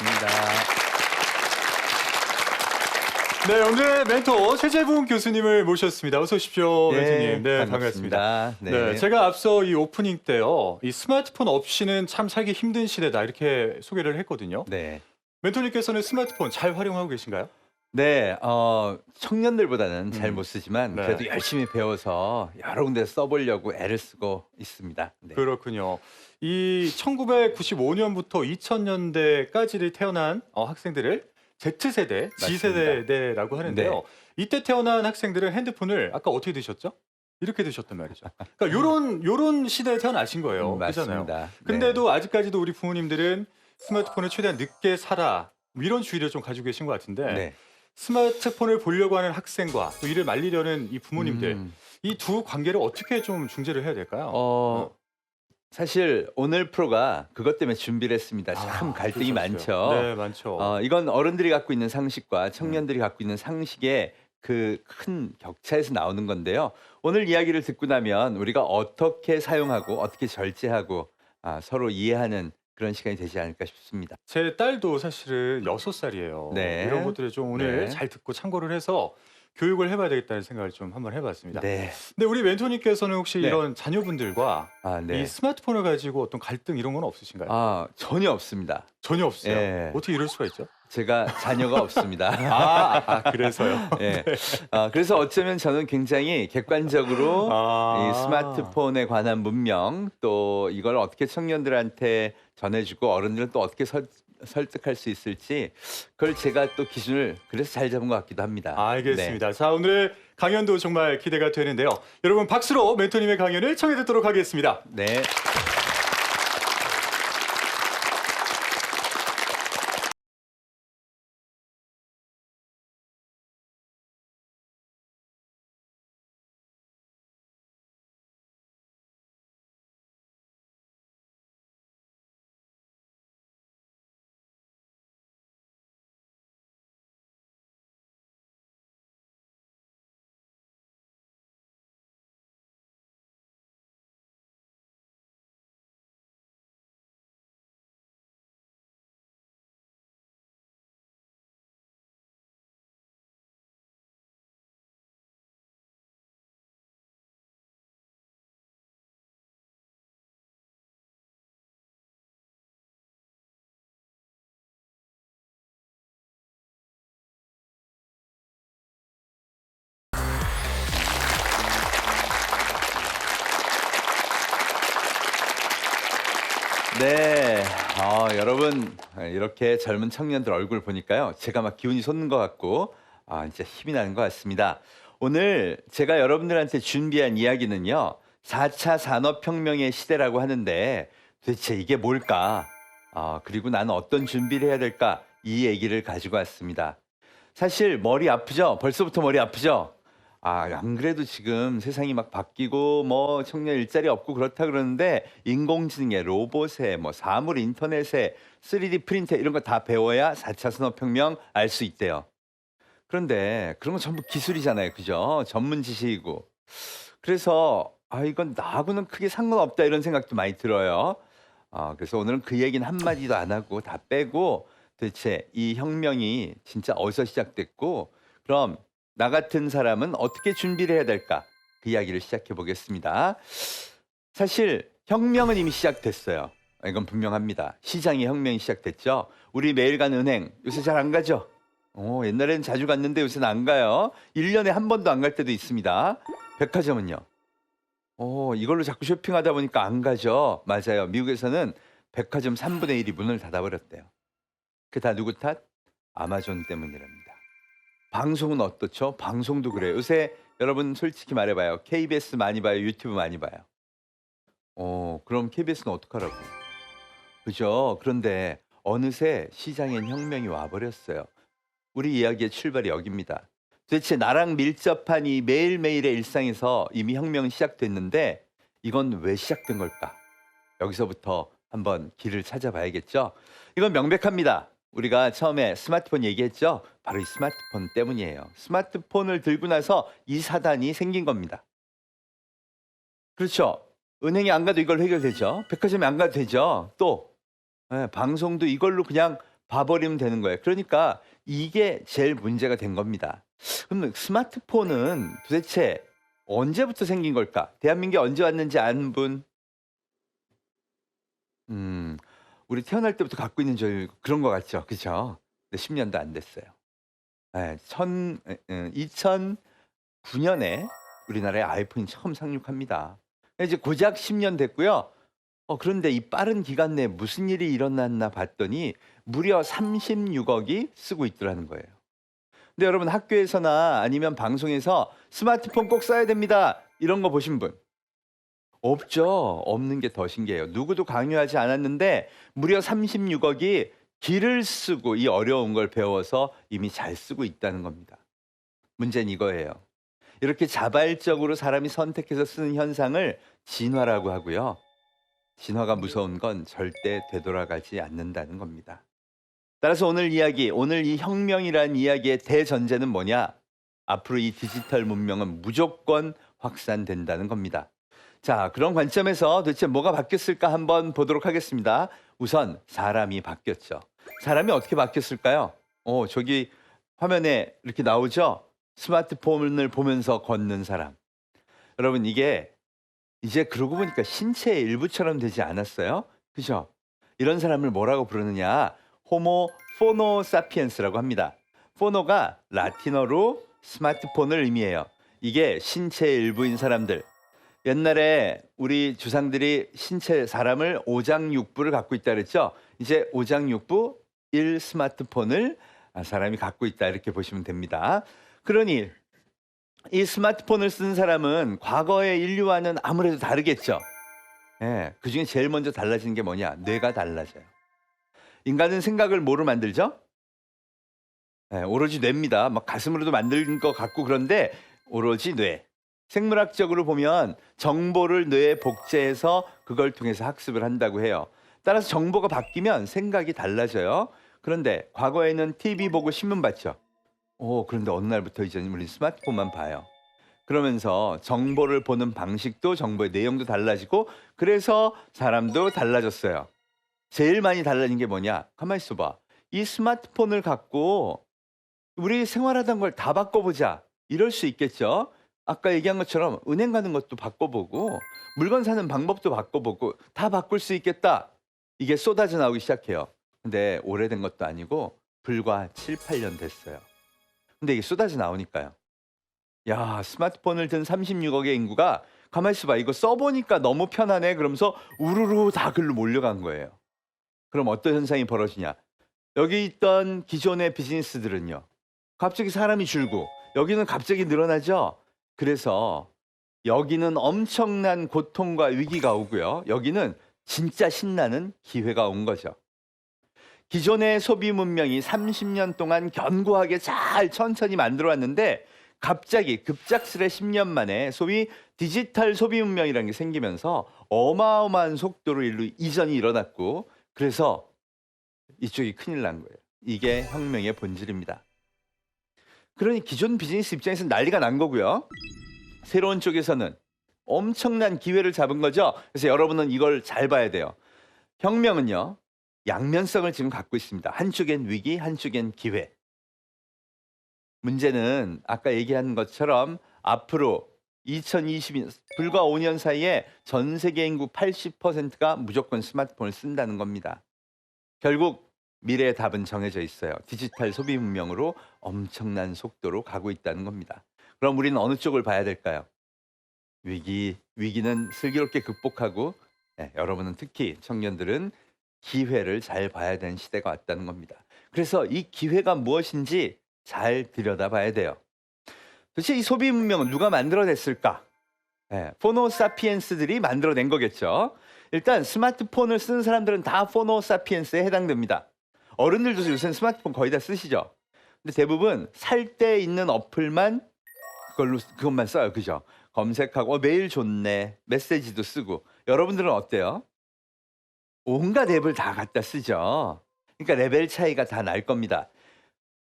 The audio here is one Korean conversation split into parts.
반갑습니다. 네, 오늘의 멘토 최재붕 교수님을 모셨습니다. 어서 오십시오, 멘토님. 네, 반갑습니다. 네, 제가 앞서 이 오프닝 때요, 이 스마트폰 없이는 참 살기 힘든 시대다 이렇게 소개를 했거든요. 네. 멘토님께서는 스마트폰 잘 활용하고 계신가요? 네, 청년들보다는 잘 못 쓰지만 네. 그래도 열심히 배워서 여러 군데 써보려고 애를 쓰고 있습니다. 네. 그렇군요. 이 1995년부터 2000년대까지를 태어난 학생들을 Z세대, G세대라고 하는데요. 네. 이때 태어난 학생들은 핸드폰을 아까 어떻게 드셨죠? 이렇게 드셨단 말이죠. 그러니까 요런 시대에 태어나신 거예요. 그렇잖아요. 맞습니다. 근데도 아직까지도 우리 부모님들은 스마트폰을 최대한 늦게 사라 뭐 이런 주의를 좀 가지고 계신 것 같은데 네. 스마트폰을 보려고 하는 학생과 또 이를 말리려는 이 부모님들 음. 이 두 관계를 어떻게 좀 중재를 해야 될까요? 사실 오늘 프로가 그것 때문에 준비를 했습니다. 참 갈등이 그러셨어요. 많죠. 네, 많죠. 이건 어른들이 갖고 있는 상식과 청년들이 갖고 있는 상식의 그 큰 격차에서 나오는 건데요. 오늘 이야기를 듣고 나면 우리가 어떻게 사용하고 어떻게 절제하고 서로 이해하는 그런 시간이 되지 않을까 싶습니다. 제 딸도 사실은 6살이에요. 네. 이런 것들을 좀 오늘 네. 잘 듣고 참고를 해서 교육을 해봐야 되겠다는 생각을 좀 한번 해봤습니다. 네. 근데 우리 멘토님께서는 혹시 네. 이런 자녀분들과 네. 이 스마트폰을 가지고 어떤 갈등 이런 건 없으신가요? 전혀 없습니다. 전혀 없어요. 예. 어떻게 이럴 수가 있죠? 제가 자녀가 없습니다. 그래서요. 예. 그래서 어쩌면 저는 굉장히 객관적으로 아. 이 스마트폰에 관한 문명 또 이걸 어떻게 청년들한테 전해주고 어른들은 또 어떻게 설득할 수 있을지 그걸 제가 또 기준을 그래서 잘 잡은 것 같기도 합니다. 알겠습니다. 자, 오늘 강연도 정말 기대가 되는데요. 여러분 박수로 멘토님의 강연을 청해 듣도록 하겠습니다. 네. 네. 여러분 이렇게 젊은 청년들 얼굴 보니까요. 제가 막 기운이 솟는 것 같고 진짜 힘이 나는 것 같습니다. 오늘 제가 여러분들한테 준비한 이야기는요. 4차 산업혁명의 시대라고 하는데 도대체 이게 뭘까? 그리고 나는 어떤 준비를 해야 될까? 이 얘기를 가지고 왔습니다. 사실 머리 아프죠? 벌써부터 머리 아프죠? 안 그래도 지금 세상이 막 바뀌고 뭐 청년 일자리 없고 그렇다 그러는데 인공지능에 로봇에 뭐 사물 인터넷에 3D 프린터 이런 거 다 배워야 4차 산업혁명 알 수 있대요. 그런데 그런 건 전부 기술이잖아요. 그죠? 전문 지식이고. 그래서 이건 나하고는 크게 상관없다 이런 생각도 많이 들어요. 그래서 오늘은 그 얘기는 한마디도 안 하고 다 빼고 도대체 이 혁명이 진짜 어디서 시작됐고 그럼 나 같은 사람은 어떻게 준비를 해야 될까? 그 이야기를 시작해 보겠습니다. 사실 혁명은 이미 시작됐어요. 이건 분명합니다. 시장의 혁명이 시작됐죠. 우리 매일 가는 은행 요새 잘 안 가죠? 옛날에는 자주 갔는데 요새는 안 가요. 1년에 한 번도 안 갈 때도 있습니다. 백화점은요? 이걸로 자꾸 쇼핑하다 보니까 안 가죠. 맞아요. 미국에서는 백화점 3분의 1이 문을 닫아버렸대요. 그게 다 누구 탓? 아마존 때문이랍니다. 방송은 어떻죠? 방송도 그래요. 요새 여러분 솔직히 말해봐요. KBS 많이 봐요? 유튜브 많이 봐요? 그럼 KBS는 어떡하라고? 그죠? 그런데 어느새 시장엔 혁명이 와버렸어요. 우리 이야기의 출발이 여기입니다. 도대체 나랑 밀접한 이 매일매일의 일상에서 이미 혁명은 시작됐는데 이건 왜 시작된 걸까? 여기서부터 한번 길을 찾아봐야겠죠? 이건 명백합니다. 우리가 처음에 스마트폰 얘기했죠? 바로 이 스마트폰 때문이에요. 스마트폰을 들고 나서 이 사단이 생긴 겁니다. 그렇죠? 은행에 안 가도 이걸 해결되죠? 백화점에 안 가도 되죠? 또 방송도 이걸로 그냥 봐버리면 되는 거예요. 그러니까 이게 제일 문제가 된 겁니다. 그럼 스마트폰은 도대체 언제부터 생긴 걸까? 대한민국에 언제 왔는지 아는 분? 음, 우리 태어날 때부터 갖고 있는 줄 그런 것 같죠, 그죠? 근데 10년도 안 됐어요. 예, 2009년에 우리나라에 아이폰이 처음 상륙합니다. 이제 고작 10년 됐고요. 그런데 이 빠른 기간 내에 무슨 일이 일어났나 봤더니 무려 36억이 쓰고 있더라는 거예요. 근데 여러분 학교에서나 아니면 방송에서 스마트폰 꼭 써야 됩니다. 이런 거 보신 분? 없죠. 없는 게 더 신기해요. 누구도 강요하지 않았는데 무려 36억이 길을 쓰고 이 어려운 걸 배워서 이미 잘 쓰고 있다는 겁니다. 문제는 이거예요. 이렇게 자발적으로 사람이 선택해서 쓰는 현상을 진화라고 하고요. 진화가 무서운 건 절대 되돌아가지 않는다는 겁니다. 따라서 오늘 이야기, 오늘 이 혁명이라는 이야기의 대전제는 뭐냐? 앞으로 이 디지털 문명은 무조건 확산된다는 겁니다. 자, 그런 관점에서 도대체 뭐가 바뀌었을까 한번 보도록 하겠습니다. 우선 사람이 바뀌었죠. 사람이 어떻게 바뀌었을까요? 저기 화면에 이렇게 나오죠? 스마트폰을 보면서 걷는 사람. 여러분 이게 이제 그러고 보니까 신체의 일부처럼 되지 않았어요? 그죠? 이런 사람을 뭐라고 부르느냐? 호모 포노사피엔스라고 합니다. 포노가 라틴어로 스마트폰을 의미해요. 이게 신체의 일부인 사람들. 옛날에 우리 주상들이 신체 사람을 오장육부를 갖고 있다 그랬죠? 이제 오장육부 1 스마트폰을 사람이 갖고 있다 이렇게 보시면 됩니다. 그러니 이 스마트폰을 쓴 사람은 과거의 인류와는 아무래도 다르겠죠. 예, 그중에 제일 먼저 달라지는 게 뭐냐? 뇌가 달라져요. 인간은 생각을 뭐로 만들죠? 예, 오로지 뇌입니다. 막 가슴으로도 만든 것 같고 그런데 오로지 뇌. 생물학적으로 보면 정보를 뇌에 복제해서 그걸 통해서 학습을 한다고 해요. 따라서 정보가 바뀌면 생각이 달라져요. 그런데 과거에는 TV 보고 신문 봤죠. 그런데 어느 날부터 이제는 우리 스마트폰만 봐요. 그러면서 정보를 보는 방식도 정보의 내용도 달라지고 그래서 사람도 달라졌어요. 제일 많이 달라진 게 뭐냐? 가만히 있어봐. 이 스마트폰을 갖고 우리 생활하던 걸 다 바꿔보자. 이럴 수 있겠죠? 아까 얘기한 것처럼 은행 가는 것도 바꿔보고 물건 사는 방법도 바꿔보고 다 바꿀 수 있겠다. 이게 쏟아져 나오기 시작해요. 근데 오래된 것도 아니고 불과 7, 8년 됐어요. 근데 이게 쏟아져 나오니까요. 야, 스마트폰을 든 36억의 인구가 가만히 있어봐. 이거 써보니까 너무 편하네. 그러면서 우르르 다 글로 몰려간 거예요. 그럼 어떤 현상이 벌어지냐? 여기 있던 기존의 비즈니스들은요. 갑자기 사람이 줄고 여기는 갑자기 늘어나죠. 그래서 여기는 엄청난 고통과 위기가 오고요. 여기는 진짜 신나는 기회가 온 거죠. 기존의 소비 문명이 30년 동안 견고하게 잘 천천히 만들어 왔는데 갑자기 급작스레 10년 만에 소위 디지털 소비 문명이라는 게 생기면서 어마어마한 속도로 이전이 일어났고 그래서 이쪽이 큰일 난 거예요. 이게 혁명의 본질입니다. 그러니 기존 비즈니스 입장에서는 난리가 난 거고요. 새로운 쪽에서는 엄청난 기회를 잡은 거죠. 그래서 여러분은 이걸 잘 봐야 돼요. 혁명은요. 양면성을 지금 갖고 있습니다. 한쪽엔 위기, 한쪽엔 기회. 문제는 아까 얘기한 것처럼 앞으로 2020년 불과 5년 사이에 전 세계 인구 80%가 무조건 스마트폰을 쓴다는 겁니다. 결국 미래의 답은 정해져 있어요. 디지털 소비 문명으로 엄청난 속도로 가고 있다는 겁니다. 그럼 우리는 어느 쪽을 봐야 될까요? 위기는 슬기롭게 극복하고 여러분은 특히 청년들은 기회를 잘 봐야 되는 시대가 왔다는 겁니다. 그래서 이 기회가 무엇인지 잘 들여다봐야 돼요. 도대체 이 소비 문명은 누가 만들어냈을까? 포노사피엔스들이 만들어낸 거겠죠. 일단 스마트폰을 쓰는 사람들은 다 포노사피엔스에 해당됩니다. 어른들도 요새는 스마트폰 거의 다 쓰시죠. 근데 대부분 살 때 있는 어플만 그것만 써요. 그죠? 검색하고 메일 좋네. 메시지도 쓰고. 여러분들은 어때요? 온갖 앱을 다 갖다 쓰죠. 그러니까 레벨 차이가 다 날 겁니다.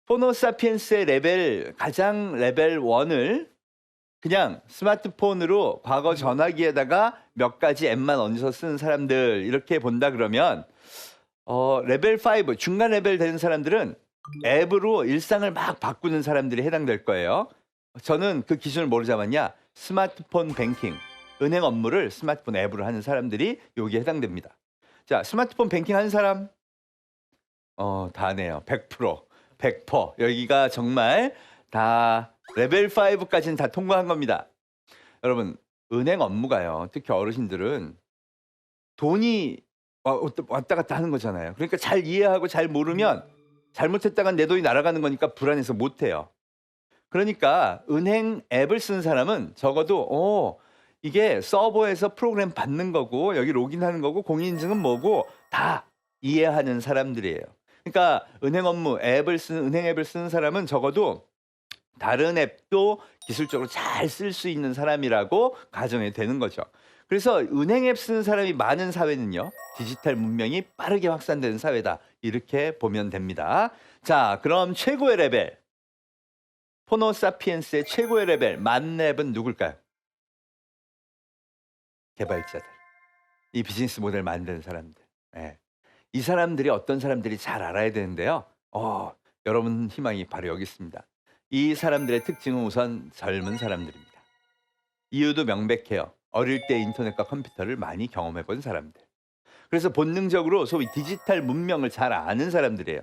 포노사피엔스의 가장 레벨 1을 그냥 스마트폰으로 과거 전화기에다가 몇 가지 앱만 얹어서 쓰는 사람들 이렇게 본다 그러면 레벨 5 중간 레벨 되는 사람들은 앱으로 일상을 막 바꾸는 사람들이 해당될 거예요. 저는 그 기준을 뭐로 잡았냐? 스마트폰 뱅킹, 은행 업무를 스마트폰 앱으로 하는 사람들이 여기에 해당됩니다. 자, 스마트폰 뱅킹 하는 사람 다네요. 100%, 100%. 여기가 정말 다 레벨 5까지는 다 통과한 겁니다. 여러분, 은행 업무가요. 특히 어르신들은 돈이 왔다 갔다 하는 거잖아요. 그러니까 잘 이해하고 잘 모르면 잘못했다간 내 돈이 날아가는 거니까 불안해서 못 해요. 그러니까 은행 앱을 쓰는 사람은 적어도 이게 서버에서 프로그램 받는 거고 여기 로그인하는 거고 공인인증은 뭐고 다 이해하는 사람들이에요. 그러니까 은행 업무 앱을 쓰는 은행 앱을 쓰는 사람은 적어도 다른 앱도 기술적으로 잘 쓸 수 있는 사람이라고 가정이 되는 거죠. 그래서 은행 앱 쓰는 사람이 많은 사회는요. 디지털 문명이 빠르게 확산되는 사회다. 이렇게 보면 됩니다. 자, 그럼 최고의 레벨. 호모사피엔스의 최고의 레벨 만렙은 누굴까요? 개발자들. 이 비즈니스 모델 만드는 사람들. 예. 이 사람들이 어떤 사람들이 잘 알아야 되는데요. 여러분 희망이 바로 여기 있습니다. 이 사람들의 특징은 우선 젊은 사람들입니다. 이유도 명백해요. 어릴 때 인터넷과 컴퓨터를 많이 경험해 본 사람들. 그래서 본능적으로 소위 디지털 문명을 잘 아는 사람들이에요.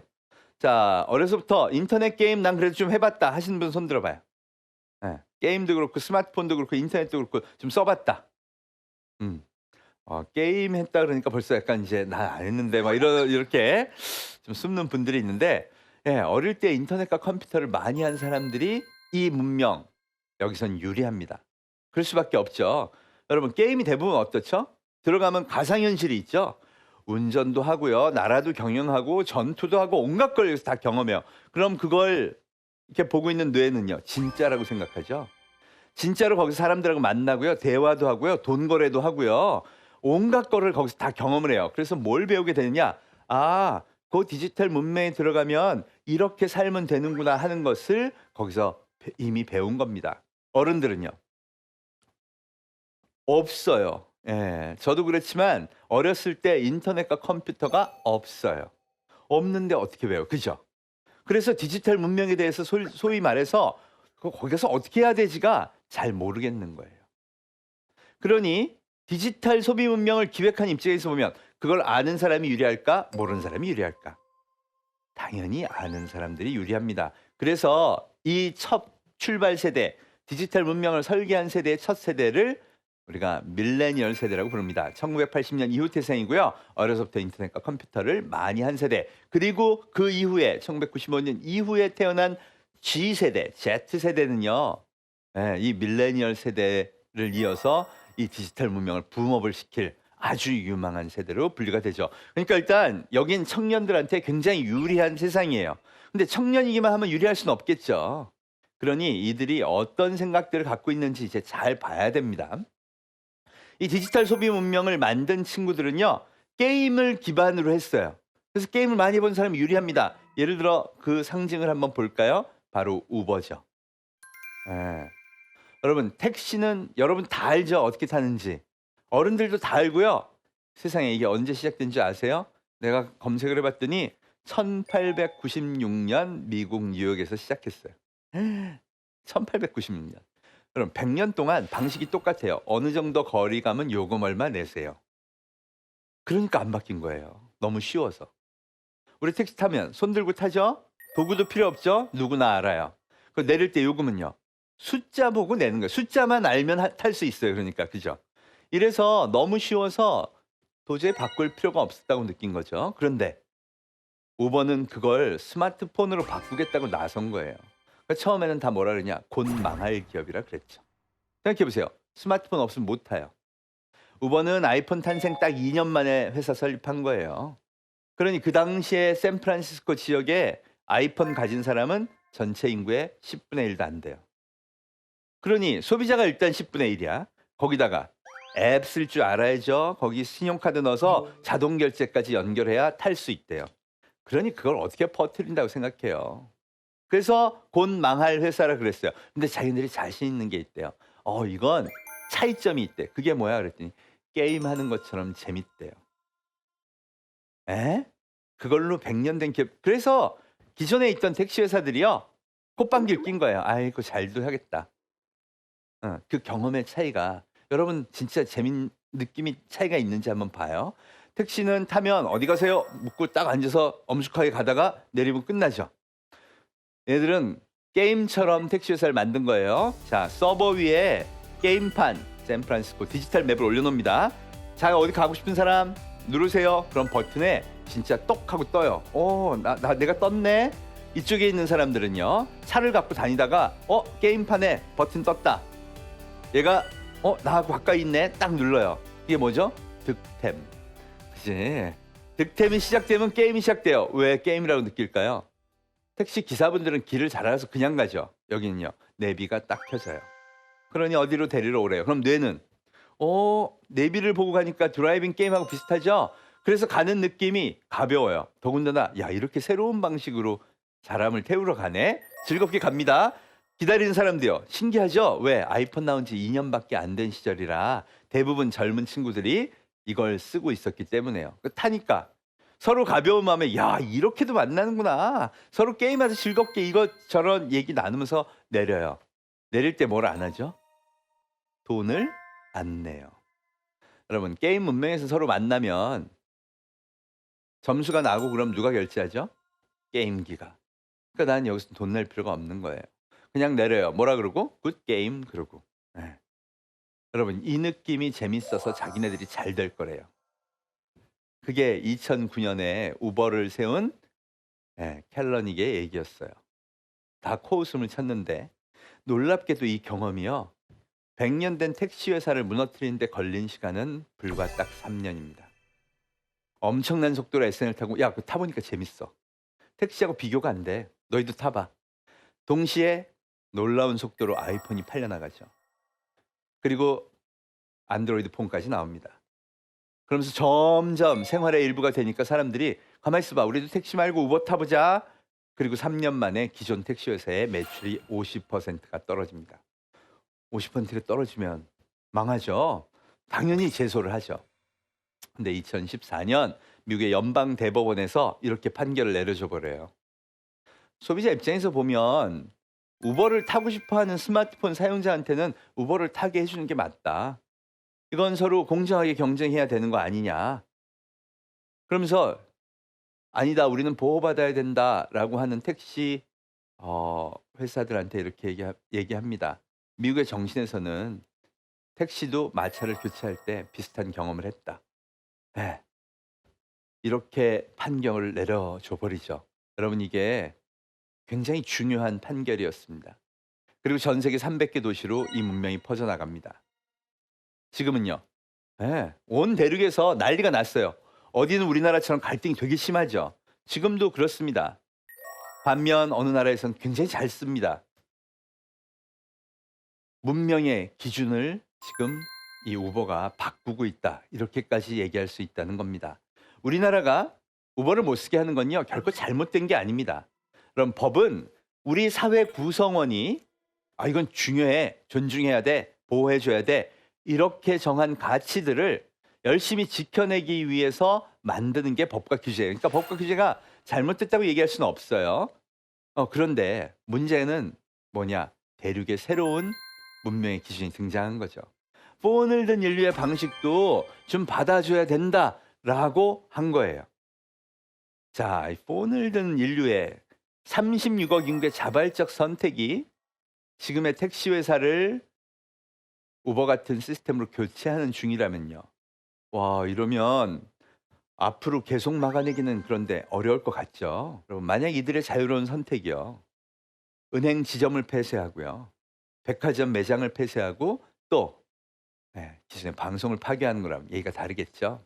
자, 어려서부터 인터넷 게임 난 그래도 좀 해봤다 하시는 분 손 들어봐요. 예, 게임도 그렇고 스마트폰도 그렇고 인터넷도 그렇고 좀 써봤다. 음, 게임 했다 그러니까 벌써 약간 이제 나 안 했는데 막 이렇게 좀 숨는 분들이 있는데 예, 어릴 때 인터넷과 컴퓨터를 많이 한 사람들이 이 문명 여기선 유리합니다. 그럴 수밖에 없죠. 여러분 게임이 대부분 어떻죠? 들어가면 가상현실이 있죠. 운전도 하고요. 나라도 경영하고 전투도 하고 온갖 걸 여기서 다 경험해요. 그럼 그걸 이렇게 보고 있는 뇌는요. 진짜라고 생각하죠. 진짜로 거기서 사람들하고 만나고요. 대화도 하고요. 돈 거래도 하고요. 온갖 거를 거기서 다 경험을 해요. 그래서 뭘 배우게 되느냐? 그 디지털 문명에 들어가면 이렇게 살면 되는구나 하는 것을 거기서 이미 배운 겁니다. 어른들은요. 없어요. 예. 저도 그렇지만 어렸을 때 인터넷과 컴퓨터가 없어요. 없는데 어떻게 배워요? 그죠? 그래서 디지털 문명에 대해서 소위 말해서 거기서 어떻게 해야 되지가 잘 모르겠는 거예요. 그러니 디지털 소비 문명을 기획한 입장에서 보면 그걸 아는 사람이 유리할까? 모르는 사람이 유리할까? 당연히 아는 사람들이 유리합니다. 그래서 이 첫 출발 세대, 디지털 문명을 설계한 세대의 첫 세대를 우리가 밀레니얼 세대라고 부릅니다. 1980년 이후 태생이고요. 어려서부터 인터넷과 컴퓨터를 많이 한 세대. 그리고 그 이후에 1995년 이후에 태어난 G세대, Z세대는요. 이 밀레니얼 세대를 이어서 이 디지털 문명을 붐업을 시킬 아주 유망한 세대로 분류가 되죠. 그러니까 일단 여긴 청년들한테 굉장히 유리한 세상이에요. 근데 청년이기만 하면 유리할 수는 없겠죠. 그러니 이들이 어떤 생각들을 갖고 있는지 이제 잘 봐야 됩니다. 이 디지털 소비 문명을 만든 친구들은요. 게임을 기반으로 했어요. 그래서 게임을 많이 본 사람이 유리합니다. 예를 들어 그 상징을 한번 볼까요? 바로 우버죠. 예. 여러분 택시는 여러분 다 알죠? 어떻게 타는지. 어른들도 다 알고요. 세상에 이게 언제 시작된 줄 아세요? 내가 검색을 해봤더니 1896년 미국 뉴욕에서 시작했어요. 1896년. 그럼 100년 동안 방식이 똑같아요. 어느 정도 거리감은 요금 얼마 내세요. 그러니까 안 바뀐 거예요. 너무 쉬워서. 우리 택시 타면 손 들고 타죠? 도구도 필요 없죠? 누구나 알아요. 그 내릴 때 요금은요. 숫자 보고 내는 거예요. 숫자만 알면 탈 수 있어요. 그러니까 그죠? 이래서 너무 쉬워서 도저히 바꿀 필요가 없었다고 느낀 거죠. 그런데 우버는 그걸 스마트폰으로 바꾸겠다고 나선 거예요. 그러니까 처음에는 다 뭐라 그러냐? 곧 망할 기업이라 그랬죠. 생각해 보세요. 스마트폰 없으면 못 타요. 우버는 아이폰 탄생 딱 2년 만에 회사 설립한 거예요. 그러니 그 당시에 샌프란시스코 지역에 아이폰 가진 사람은 전체 인구의 10분의 1도 안 돼요. 그러니 소비자가 일단 10분의 1이야. 거기다가 앱 쓸 줄 알아야죠. 거기 신용카드 넣어서 자동 결제까지 연결해야 탈 수 있대요. 그러니 그걸 어떻게 퍼뜨린다고 생각해요. 그래서 곧 망할 회사라 그랬어요. 근데 자기들이 자신 있는 게 있대요. 이건 차이점이 있대. 그게 뭐야 그랬더니 게임하는 것처럼 재밌대요. 에? 그걸로 100년 된 기업. 그래서 기존에 있던 택시 회사들이요. 콧방귀를 낀 거예요. 아이고 잘도 하겠다. 그 경험의 차이가 여러분 진짜 느낌이 차이가 있는지 한번 봐요. 택시는 타면 어디 가세요? 묻고 딱 앉아서 엄숙하게 가다가 내리면 끝나죠. 얘들은 게임처럼 택시 회사를 만든 거예요. 자, 서버 위에 게임판 샌프란시스코 디지털 맵을 올려놓습니다. 자, 어디 가고 싶은 사람 누르세요. 그럼 버튼에 진짜 똑 하고 떠요. 내가 떴네. 이쪽에 있는 사람들은요. 차를 갖고 다니다가 게임판에 버튼 떴다. 얘가 나하고 가까이 있네. 딱 눌러요. 이게 뭐죠? 득템. 그치? 득템이 시작되면 게임이 시작돼요. 왜 게임이라고 느낄까요? 택시 기사분들은 길을 잘 알아서 그냥 가죠. 여기는요. 내비가 딱 켜져요. 그러니 어디로 데리러 오래요. 그럼 뇌는 내비를 보고 가니까 드라이빙 게임하고 비슷하죠? 그래서 가는 느낌이 가벼워요. 더군다나 야 이렇게 새로운 방식으로 사람을 태우러 가네? 즐겁게 갑니다. 기다리는 사람도요. 신기하죠? 왜? 아이폰 나온 지 2년밖에 안 된 시절이라 대부분 젊은 친구들이 이걸 쓰고 있었기 때문에요. 타니까 서로 가벼운 마음에 야 이렇게도 만나는구나. 서로 게임하면서 즐겁게 이것저런 얘기 나누면서 내려요. 내릴 때 뭘 안 하죠? 돈을 안 내요. 여러분 게임 문명에서 서로 만나면 점수가 나고 그럼 누가 결제하죠? 게임기가. 그러니까 난 여기서 돈 낼 필요가 없는 거예요. 그냥 내려요. 뭐라 그러고? 굿 게임 그러고. 네. 여러분 이 느낌이 재밌어서 자기네들이 잘 될 거래요. 그게 2009년에 우버를 세운 켈러닉의 얘기였어요. 다 코웃음을 쳤는데 놀랍게도 이 경험이요. 100년 된 택시 회사를 무너뜨리는 데 걸린 시간은 불과 딱 3년입니다. 엄청난 속도로 SN을 타고 야, 그거 타보니까 재밌어. 택시하고 비교가 안 돼. 너희도 타봐. 동시에 놀라운 속도로 아이폰이 팔려나가죠. 그리고 안드로이드 폰까지 나옵니다. 그러면서 점점 생활의 일부가 되니까 사람들이 가만히 있어봐. 우리도 택시 말고 우버 타보자. 그리고 3년 만에 기존 택시 회사의 매출이 50%가 떨어집니다. 50%가 떨어지면 망하죠. 당연히 제소를 하죠. 근데 2014년 미국의 연방 대법원에서 이렇게 판결을 내려줘 버려요. 소비자 입장에서 보면 우버를 타고 싶어하는 스마트폰 사용자한테는 우버를 타게 해주는 게 맞다. 이건 서로 공정하게 경쟁해야 되는 거 아니냐. 그러면서 아니다, 우리는 보호받아야 된다라고 하는 택시 회사들한테 이렇게 얘기합니다. 미국의 정신에서는 택시도 마차를 교체할 때 비슷한 경험을 했다. 네. 이렇게 판결을 내려줘 버리죠. 여러분 이게 굉장히 중요한 판결이었습니다. 그리고 전 세계 300개 도시로 이 문명이 퍼져나갑니다. 지금은요. 온 대륙에서 난리가 났어요. 어디는 우리나라처럼 갈등이 되게 심하죠. 지금도 그렇습니다. 반면 어느 나라에서는 굉장히 잘 씁니다. 문명의 기준을 지금 이 우버가 바꾸고 있다. 이렇게까지 얘기할 수 있다는 겁니다. 우리나라가 우버를 못 쓰게 하는 건요. 결코 잘못된 게 아닙니다. 그럼 법은 우리 사회 구성원이 이건 중요해. 존중해야 돼. 보호해줘야 돼. 이렇게 정한 가치들을 열심히 지켜내기 위해서 만드는 게 법과 규제예요. 그러니까 법과 규제가 잘못됐다고 얘기할 수는 없어요. 그런데 문제는 뭐냐? 대륙의 새로운 문명의 기준이 등장한 거죠. 폰을 든 인류의 방식도 좀 받아줘야 된다라고 한 거예요. 자, 이 폰을 든 인류의 36억 인구의 자발적 선택이 지금의 택시 회사를 우버 같은 시스템으로 교체하는 중이라면요. 와, 이러면 앞으로 계속 막아내기는 그런데 어려울 것 같죠. 여러분, 만약 이들의 자유로운 선택이요. 은행 지점을 폐쇄하고요. 백화점 매장을 폐쇄하고 또 기존의 방송을 파괴하는 거라면 얘기가 다르겠죠.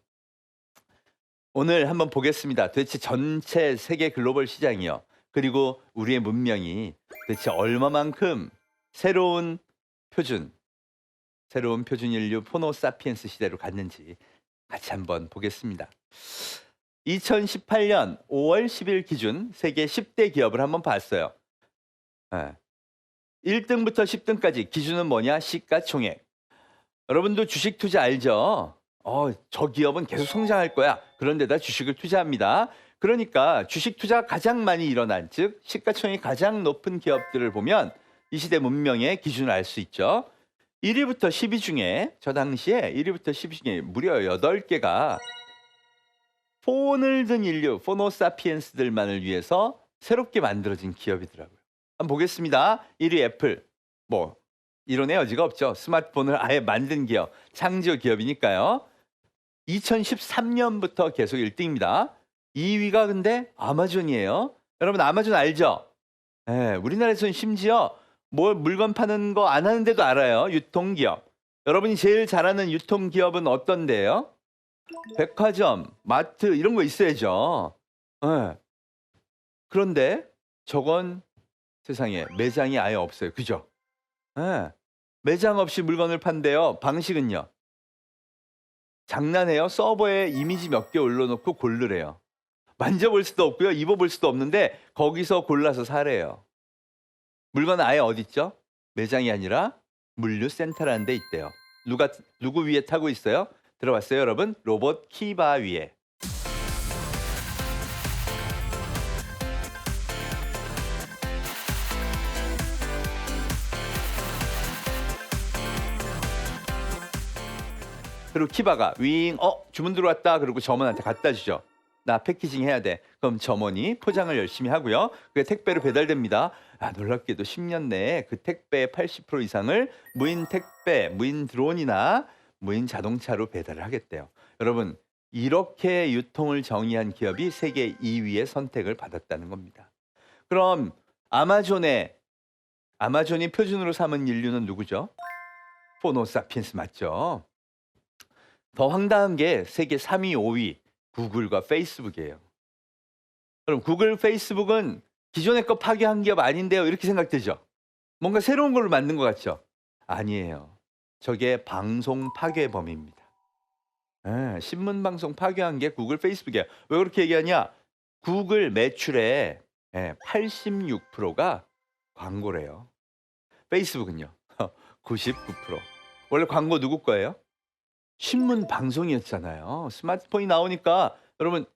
오늘 한번 보겠습니다. 도대체 전체 세계 글로벌 시장이요. 그리고 우리의 문명이 도대체 얼마만큼 새로운 표준 인류 포노사피엔스 시대로 갔는지 같이 한번 보겠습니다. 2018년 5월 10일 기준 세계 10대 기업을 한번 봤어요. 1등부터 10등까지 기준은 뭐냐? 시가총액. 여러분도 주식 투자 알죠? 저 기업은 계속 성장할 거야. 그런데다 주식을 투자합니다. 그러니까 주식 투자가 가장 많이 일어난, 즉 시가총액이 가장 높은 기업들을 보면 이 시대 문명의 기준을 알 수 있죠. 1위부터 10위 중에 저 당시에 1위부터 10위 중에 무려 8개가 폰을 든 인류, 포노사피엔스들만을 위해서 새롭게 만들어진 기업이더라고요. 한번 보겠습니다. 1위 애플. 뭐 이론의 여지가 없죠. 스마트폰을 아예 만든 기업, 창조 기업이니까요. 2013년부터 계속 1등입니다. 2위가 근데 아마존이에요. 여러분 아마존 알죠? 예, 우리나라에서는 심지어 뭘 물건 파는 거 안 하는데도 알아요. 유통기업. 여러분이 제일 잘하는 유통기업은 어떤데요? 백화점, 마트 이런 거 있어야죠. 예. 그런데 저건 세상에 매장이 아예 없어요. 그죠? 예. 매장 없이 물건을 판대요. 방식은요. 장난해요. 서버에 이미지 몇 개 올려놓고 고르래요. 만져볼 수도 없고요. 입어볼 수도 없는데 거기서 골라서 사래요. 물건은 아예 어디 있죠? 매장이 아니라 물류센터라는 데 있대요. 누구 위에 타고 있어요? 들어봤어요, 여러분? 로봇 키바 위에. 그리고 키바가 윙, 주문 들어왔다. 그리고 점원한테 갖다 주죠. 나 패키징 해야 돼. 그럼 점원이 포장을 열심히 하고요. 그게 택배로 배달됩니다. 놀랍게도 10년 내에 그 택배의 80% 이상을 무인 택배, 무인 드론이나 무인 자동차로 배달을 하겠대요. 여러분, 이렇게 유통을 정의한 기업이 세계 2위의 선택을 받았다는 겁니다. 그럼 아마존이 표준으로 삼은 인류는 누구죠? 포노사피엔스 맞죠? 더 황당한 게 세계 3위, 5위 구글과 페이스북이에요. 그럼 구글, 페이스북은 기존의 거 파괴한 기업 아닌데요? 이렇게 생각되죠? 뭔가 새로운 걸로 만든 것 같죠? 아니에요. 저게 방송 파괴범입니다. 신문 방송 파괴한 게 구글, 페이스북이에요. 왜 그렇게 얘기하냐? 구글 매출의 86%가 광고래요. 페이스북은요. 99%. 원래 광고 누구 거예요? 신문 방송이었잖아요. 스마트폰이 나오니까 여러분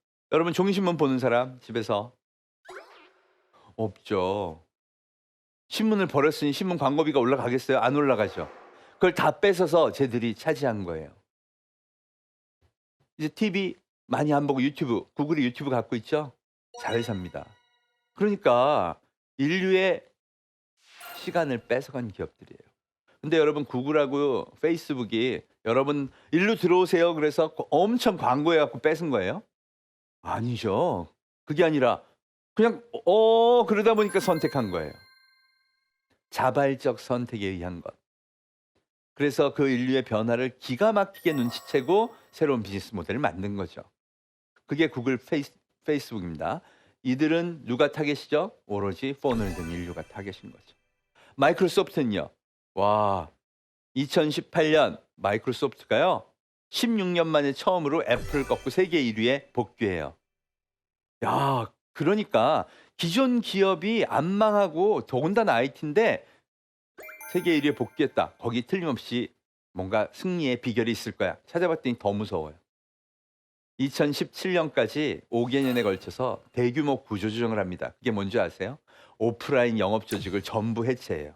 종이신문 보는 사람 집에서 없죠. 신문을 버렸으니 신문 광고비가 올라가겠어요? 안 올라가죠. 그걸 다 뺏어서 쟤들이 차지한 거예요. 이제 TV 많이 안 보고 유튜브, 구글이 유튜브 갖고 있죠? 자회사입니다. 그러니까 인류의 시간을 뺏어간 기업들이에요. 근데 여러분 구글하고 페이스북이 여러분 일로 들어오세요. 그래서 엄청 광고해 갖고 뺏은 거예요? 아니죠. 그게 아니라 그냥 그러다 보니까 선택한 거예요. 자발적 선택에 의한 것. 그래서 그 인류의 변화를 기가 막히게 눈치채고 새로운 비즈니스 모델을 만든 거죠. 그게 구글, 페이스북입니다. 이들은 누가 타겟이죠? 오로지 폰을 든 인류가 타겟인 거죠. 마이크로소프트는요. 와, 2018년 마이크로소프트가요. 16년 만에 처음으로 애플을 꺾고 세계 1위에 복귀해요. 야, 그러니까 기존 기업이 안 망하고 더군다나 IT인데 세계 1위에 복귀했다. 거기 틀림없이 뭔가 승리의 비결이 있을 거야. 찾아봤더니 더 무서워요. 2017년까지 5개년에 걸쳐서 대규모 구조조정을 합니다. 그게 뭔지 아세요? 오프라인 영업 조직을 전부 해체해요.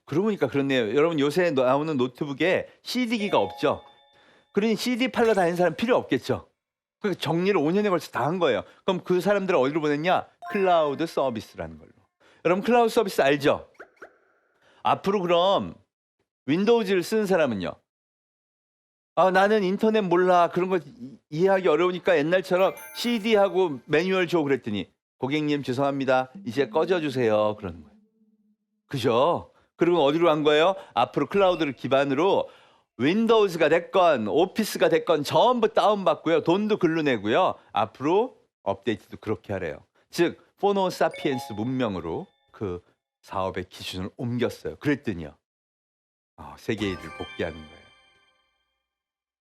그러고 보니까 그렇네요. 여러분 요새 나오는 노트북에 CD기가 없죠? 그러니 CD 팔러 다니는 사람 필요 없겠죠? 그 정리를 5년에 걸쳐 다 한 거예요. 그럼 그 사람들을 어디로 보냈냐? 클라우드 서비스라는 걸로. 여러분 클라우드 서비스 알죠? 앞으로 그럼 윈도우즈를 쓰는 사람은요? 나는 인터넷 몰라. 그런 거 이해하기 어려우니까 옛날처럼 CD하고 매뉴얼 줘 그랬더니 고객님 죄송합니다. 이제 꺼져주세요. 그러는 거예요. 그죠? 그리고 어디로 간 거예요? 앞으로 클라우드를 기반으로 윈도우즈가 됐건 오피스가 됐건 전부 다운받고요. 돈도 글로 내고요. 앞으로 업데이트도 그렇게 하래요. 즉 포노사피엔스 문명으로 그 사업의 기준을 옮겼어요. 그랬더니요. 세계 1위를 복귀하는 거예요.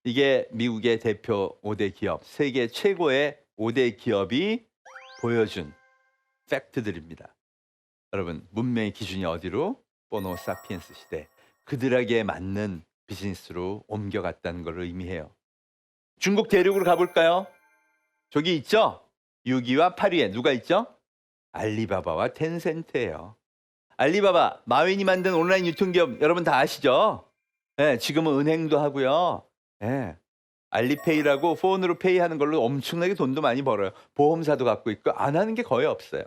이게 미국의 대표 5대 기업, 세계 최고의 5대 기업이 보여준 팩트들입니다. 여러분 문명의 기준이 어디로? 포노사피엔스 시대. 그들에게 맞는 비즈니스로 옮겨갔다는 걸 의미해요. 중국 대륙으로 가볼까요? 저기 있죠? 6위와 8위에 누가 있죠? 알리바바와 텐센트예요. 알리바바, 마윈이 만든 온라인 유통기업 여러분 다 아시죠? 예, 지금은 은행도 하고요. 예, 알리페이라고 폰으로 페이하는 걸로 엄청나게 돈도 많이 벌어요. 보험사도 갖고 있고 안 하는 게 거의 없어요.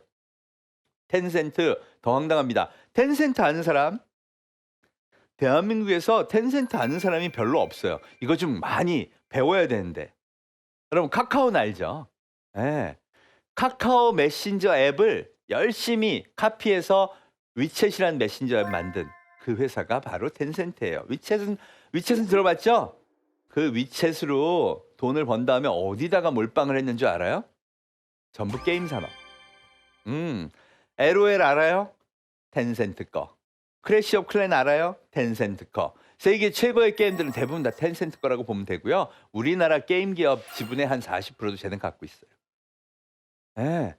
텐센트 더 황당합니다. 텐센트 아는 사람? 대한민국에서 텐센트 아는 사람이 별로 없어요. 이거 좀 많이 배워야 되는데. 여러분 카카오는 알죠? 예. 카카오 메신저 앱을 열심히 카피해서 위챗이라는 메신저 앱 만든 그 회사가 바로 텐센트예요. 위챗은 들어봤죠? 그 위챗으로 돈을 번 다음에 어디다가 몰빵을 했는 줄 알아요? 전부 게임 산업. LOL 알아요? 텐센트 거. 크래시 오브 클랜 알아요? 텐센트 거. 세계 최고의 게임들은 대부분 다 텐센트 거라고 보면 되고요. 우리나라 게임 기업 지분의 한 40%도 쟤는 갖고 있어요. 예.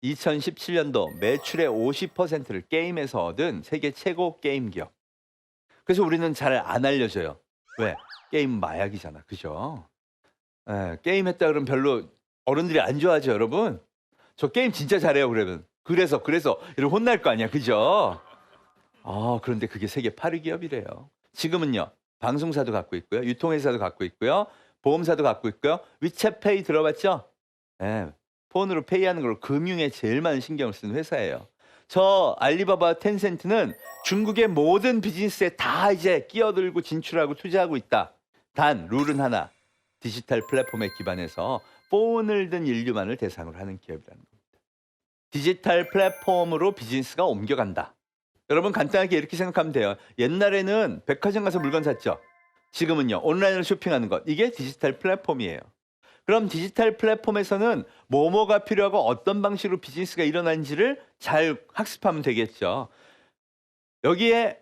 2017년도 매출의 50%를 게임에서 얻은 세계 최고 게임 기업. 그래서 우리는 잘 안 알려져요. 왜? 게임 마약이잖아. 그죠? 예, 게임 했다 그러면 별로 어른들이 안 좋아하죠, 여러분. 저 게임 진짜 잘해요, 그러면. 그래서 이러면 혼날 거 아니야. 그죠? 그런데 그게 세계 8위 기업이래요. 지금은요. 방송사도 갖고 있고요. 유통회사도 갖고 있고요. 보험사도 갖고 있고요. 위챗페이 들어봤죠? 예. 폰으로 페이하는 걸 금융에 제일 많은 신경을 쓰는 회사예요. 저 알리바바 텐센트는 중국의 모든 비즈니스에 다 이제 끼어들고 진출하고 투자하고 있다. 단 룰은 하나. 디지털 플랫폼에 기반해서 폰을 든 인류만을 대상으로 하는 기업이라는 겁니다. 디지털 플랫폼으로 비즈니스가 옮겨간다. 여러분 간단하게 이렇게 생각하면 돼요. 옛날에는 백화점 가서 물건 샀죠. 지금은요. 온라인으로 쇼핑하는 것. 이게 디지털 플랫폼이에요. 그럼 디지털 플랫폼에서는 뭐가 필요하고 어떤 방식으로 비즈니스가 일어나는지를 잘 학습하면 되겠죠. 여기에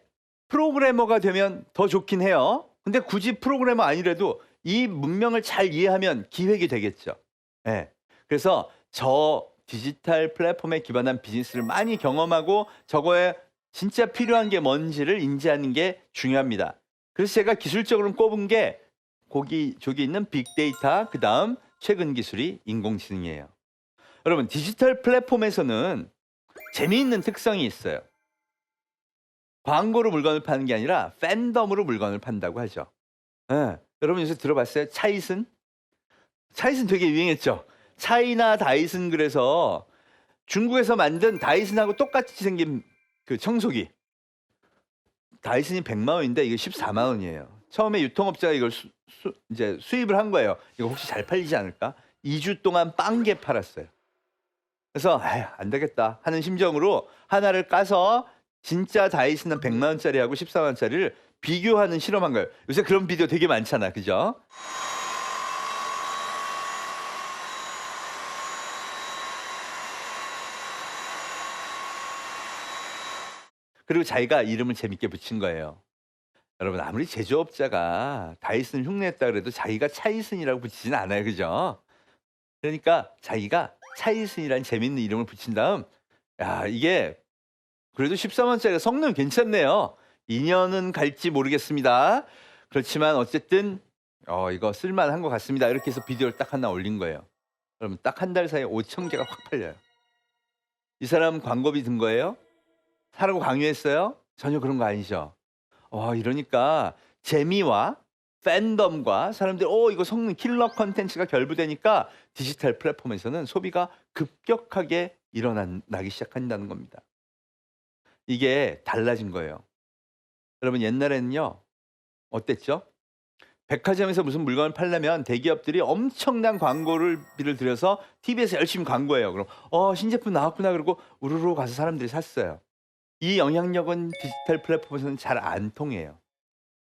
프로그래머가 되면 더 좋긴 해요. 근데 굳이 프로그래머 아니라도 이 문명을 잘 이해하면 기획이 되겠죠. 네. 그래서 저 디지털 플랫폼에 기반한 비즈니스를 많이 경험하고 저거에 진짜 필요한 게 뭔지를 인지하는 게 중요합니다. 그래서 제가 기술적으로 꼽은 게 저기 있는 빅데이터, 그 다음 최근 기술이 인공지능이에요. 여러분 디지털 플랫폼에서는 재미있는 특성이 있어요. 광고로 물건을 파는 게 아니라 팬덤으로 물건을 판다고 하죠. 예, 여러분 요새 들어봤어요? 차이슨? 차이슨 되게 유행했죠. 차이나 다이슨 그래서 중국에서 만든 다이슨하고 똑같이 생긴 그 청소기. 다이슨이 100만 원인데 이게 14만 원이에요. 처음에 유통업자가 이걸 이제 수입을 한 거예요. 이거 혹시 잘 팔리지 않을까? 2주 동안 빵개 팔았어요. 그래서 안 되겠다 하는 심정으로 하나를 까서 진짜 다이슨은 100만 원짜리하고 14만 원짜리를 비교하는 실험한 거예요. 요새 그런 비디오 되게 많잖아. 그죠? 그리고 자기가 이름을 재밌게 붙인 거예요. 여러분 아무리 제조업자가 다이슨 흉내냈다 그래도 자기가 차이슨이라고 붙이진 않아요. 그죠? 그러니까 자기가 차이슨이라는 재밌는 이름을 붙인 다음 야 이게 그래도 14만 원짜리가 성능 괜찮네요. 2년은 갈지 모르겠습니다. 그렇지만 어쨌든 이거 쓸만한 것 같습니다. 이렇게 해서 비디오를 딱 하나 올린 거예요. 그러면 딱 한 달 사이에 5천 개가 확 팔려요. 이 사람 광고비 든 거예요? 사라고 강요했어요? 전혀 그런 거 아니죠. 이러니까 재미와 팬덤과 사람들이 이거 성능 킬러 컨텐츠가 결부되니까 디지털 플랫폼에서는 소비가 급격하게 일어나기 시작한다는 겁니다. 이게 달라진 거예요. 여러분 옛날에는요. 어땠죠? 백화점에서 무슨 물건을 팔려면 대기업들이 엄청난 광고비를 들여서 TV에서 열심히 광고해요. 그럼 신제품 나왔구나 그러고 우르르 가서 사람들이 샀어요. 이 영향력은 디지털 플랫폼에서는 잘 안 통해요.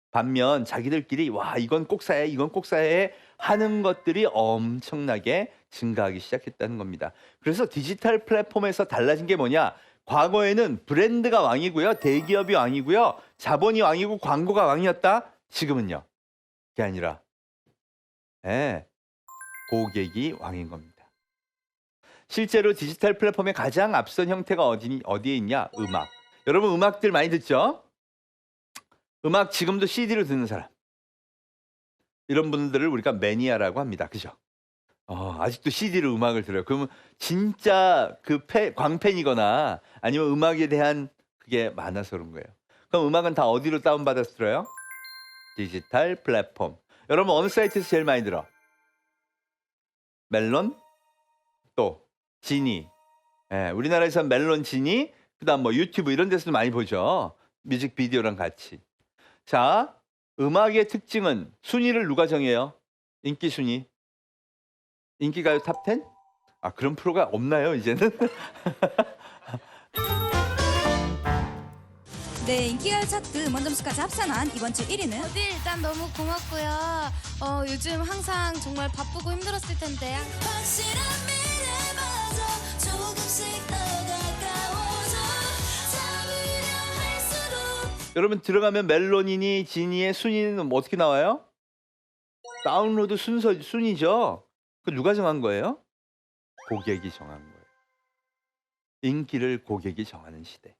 반면 자기들끼리 와 이건 꼭 사야 해 이건 꼭 사야 해 하는 것들이 엄청나게 증가하기 시작했다는 겁니다. 그래서 디지털 플랫폼에서 달라진 게 뭐냐? 과거에는 브랜드가 왕이고요. 대기업이 왕이고요. 자본이 왕이고 광고가 왕이었다. 지금은요. 그게 아니라 고객이 왕인 겁니다. 실제로 디지털 플랫폼의 가장 앞선 형태가 어디에 있냐? 음악. 여러분 음악들 많이 듣죠? 음악 지금도 CD로 듣는 사람. 이런 분들을 우리가 매니아라고 합니다. 그죠? 아직도 CD로 음악을 들어요. 그러면 진짜 그 광팬이거나 아니면 음악에 대한 그게 많아서 그런 거예요. 그럼 음악은 다 어디로 다운받아서 들어요? 디지털 플랫폼. 여러분 어느 사이트에서 제일 많이 들어? 멜론? 또 지니. 예, 우리나라에서는 멜론, 지니, 그다음 뭐 유튜브 이런 데서도 많이 보죠. 뮤직비디오랑 같이. 자, 음악의 특징은 순위를 누가 정해요? 인기 순위. 인기가요 탑 10? 그런 프로가 없나요, 이제는? 네, 인기가요 차트 음원 점수까지 합산한 이번 주 1위는 네, 일단 너무 고맙고요. 요즘 항상 정말 바쁘고 힘들었을 텐데 확실한 미래마저 조금씩 더 가까워져 잡으려 할수록 여러분 들어가면 멜론이니 지니의 순위는 뭐 어떻게 나와요? 다운로드 순위죠. 그 누가 정한 거예요? 고객이 정한 거예요. 인기를 고객이 정하는 시대.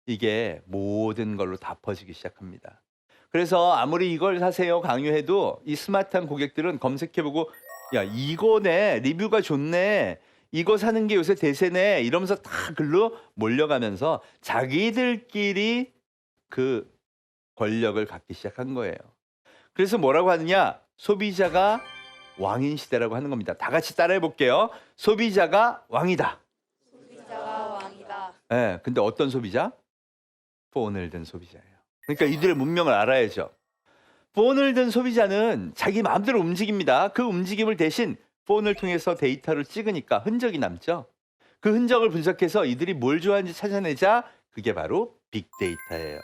이게 모든 걸로 다 퍼지기 시작합니다. 그래서 아무리 이걸 사세요 강요해도 이 스마트한 고객들은 검색해보고 야 이거네, 리뷰가 좋네, 이거 사는 게 요새 대세네 이러면서 다 글로 몰려가면서 자기들끼리 그 권력을 갖기 시작한 거예요. 그래서 뭐라고 하느냐? 소비자가 왕인 시대라고 하는 겁니다. 다 같이 따라해 볼게요. 소비자가 왕이다. 소비자가 왕이다. 네, 근데 어떤 소비자? 폰을 든 소비자예요. 그러니까 이들의 문명을 알아야죠. 폰을 든 소비자는 자기 마음대로 움직입니다. 그 움직임을 대신 폰을 통해서 데이터를 찍으니까 흔적이 남죠. 그 흔적을 분석해서 이들이 뭘 좋아하는지 찾아내자 그게 바로 빅데이터예요.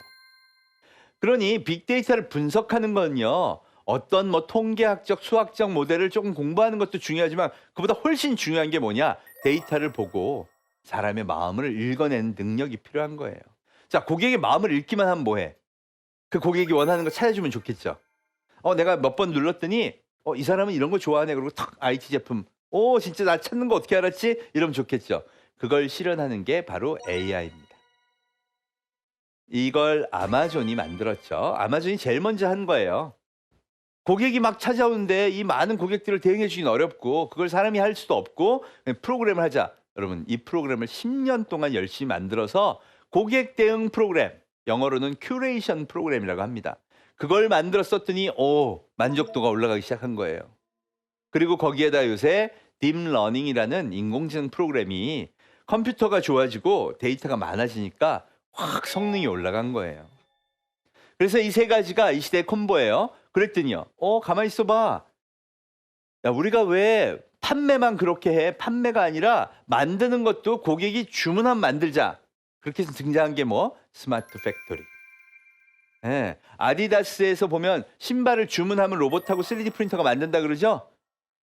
그러니 빅데이터를 분석하는 건요. 어떤 뭐 통계학적, 수학적 모델을 조금 공부하는 것도 중요하지만 그보다 훨씬 중요한 게 뭐냐? 데이터를 보고 사람의 마음을 읽어내는 능력이 필요한 거예요. 자, 고객의 마음을 읽기만 하면 뭐해? 그 고객이 원하는 거 찾아주면 좋겠죠. 내가 몇 번 눌렀더니 이 사람은 이런 거 좋아하네. 그리고 탁 IT 제품. 진짜 나 찾는 거 어떻게 알았지? 이러면 좋겠죠. 그걸 실현하는 게 바로 AI입니다. 이걸 아마존이 만들었죠. 아마존이 제일 먼저 한 거예요. 고객이 막 찾아오는데 이 많은 고객들을 대응해 주긴 어렵고 그걸 사람이 할 수도 없고 프로그램을 하자. 여러분 이 프로그램을 10년 동안 열심히 만들어서 고객 대응 프로그램, 영어로는 큐레이션 프로그램이라고 합니다. 그걸 만들어 썼더니 만족도가 올라가기 시작한 거예요. 그리고 거기에다 요새 딥러닝이라는 인공지능 프로그램이 컴퓨터가 좋아지고 데이터가 많아지니까 확 성능이 올라간 거예요. 그래서 이 세 가지가 이 시대의 콤보예요. 그랬더니요. 가만히 있어봐. 야, 우리가 왜 판매만 그렇게 해? 판매가 아니라 만드는 것도 고객이 주문하면 만들자. 그렇게 해서 등장한 게 뭐? 스마트 팩토리. 예, 아디다스에서 보면 신발을 주문하면 로봇하고 3D 프린터가 만든다 그러죠?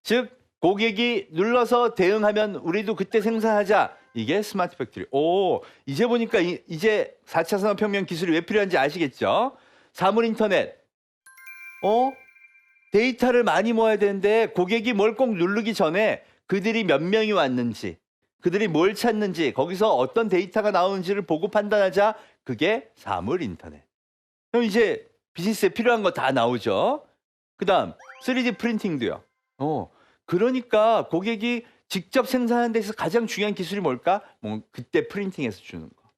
즉 고객이 눌러서 대응하면 우리도 그때 생산하자. 이게 스마트 팩토리. 이제 보니까 이제 4차 산업혁명 기술이 왜 필요한지 아시겠죠? 사물 인터넷. 데이터를 많이 모아야 되는데 고객이 뭘 꼭 누르기 전에 그들이 몇 명이 왔는지, 그들이 뭘 찾는지, 거기서 어떤 데이터가 나오는지를 보고 판단하자. 그게 사물 인터넷. 그럼 이제 비즈니스에 필요한 거 다 나오죠. 그 다음 3D 프린팅도요. 그러니까 고객이 직접 생산하는 데서 가장 중요한 기술이 뭘까? 그때 프린팅해서 주는 거.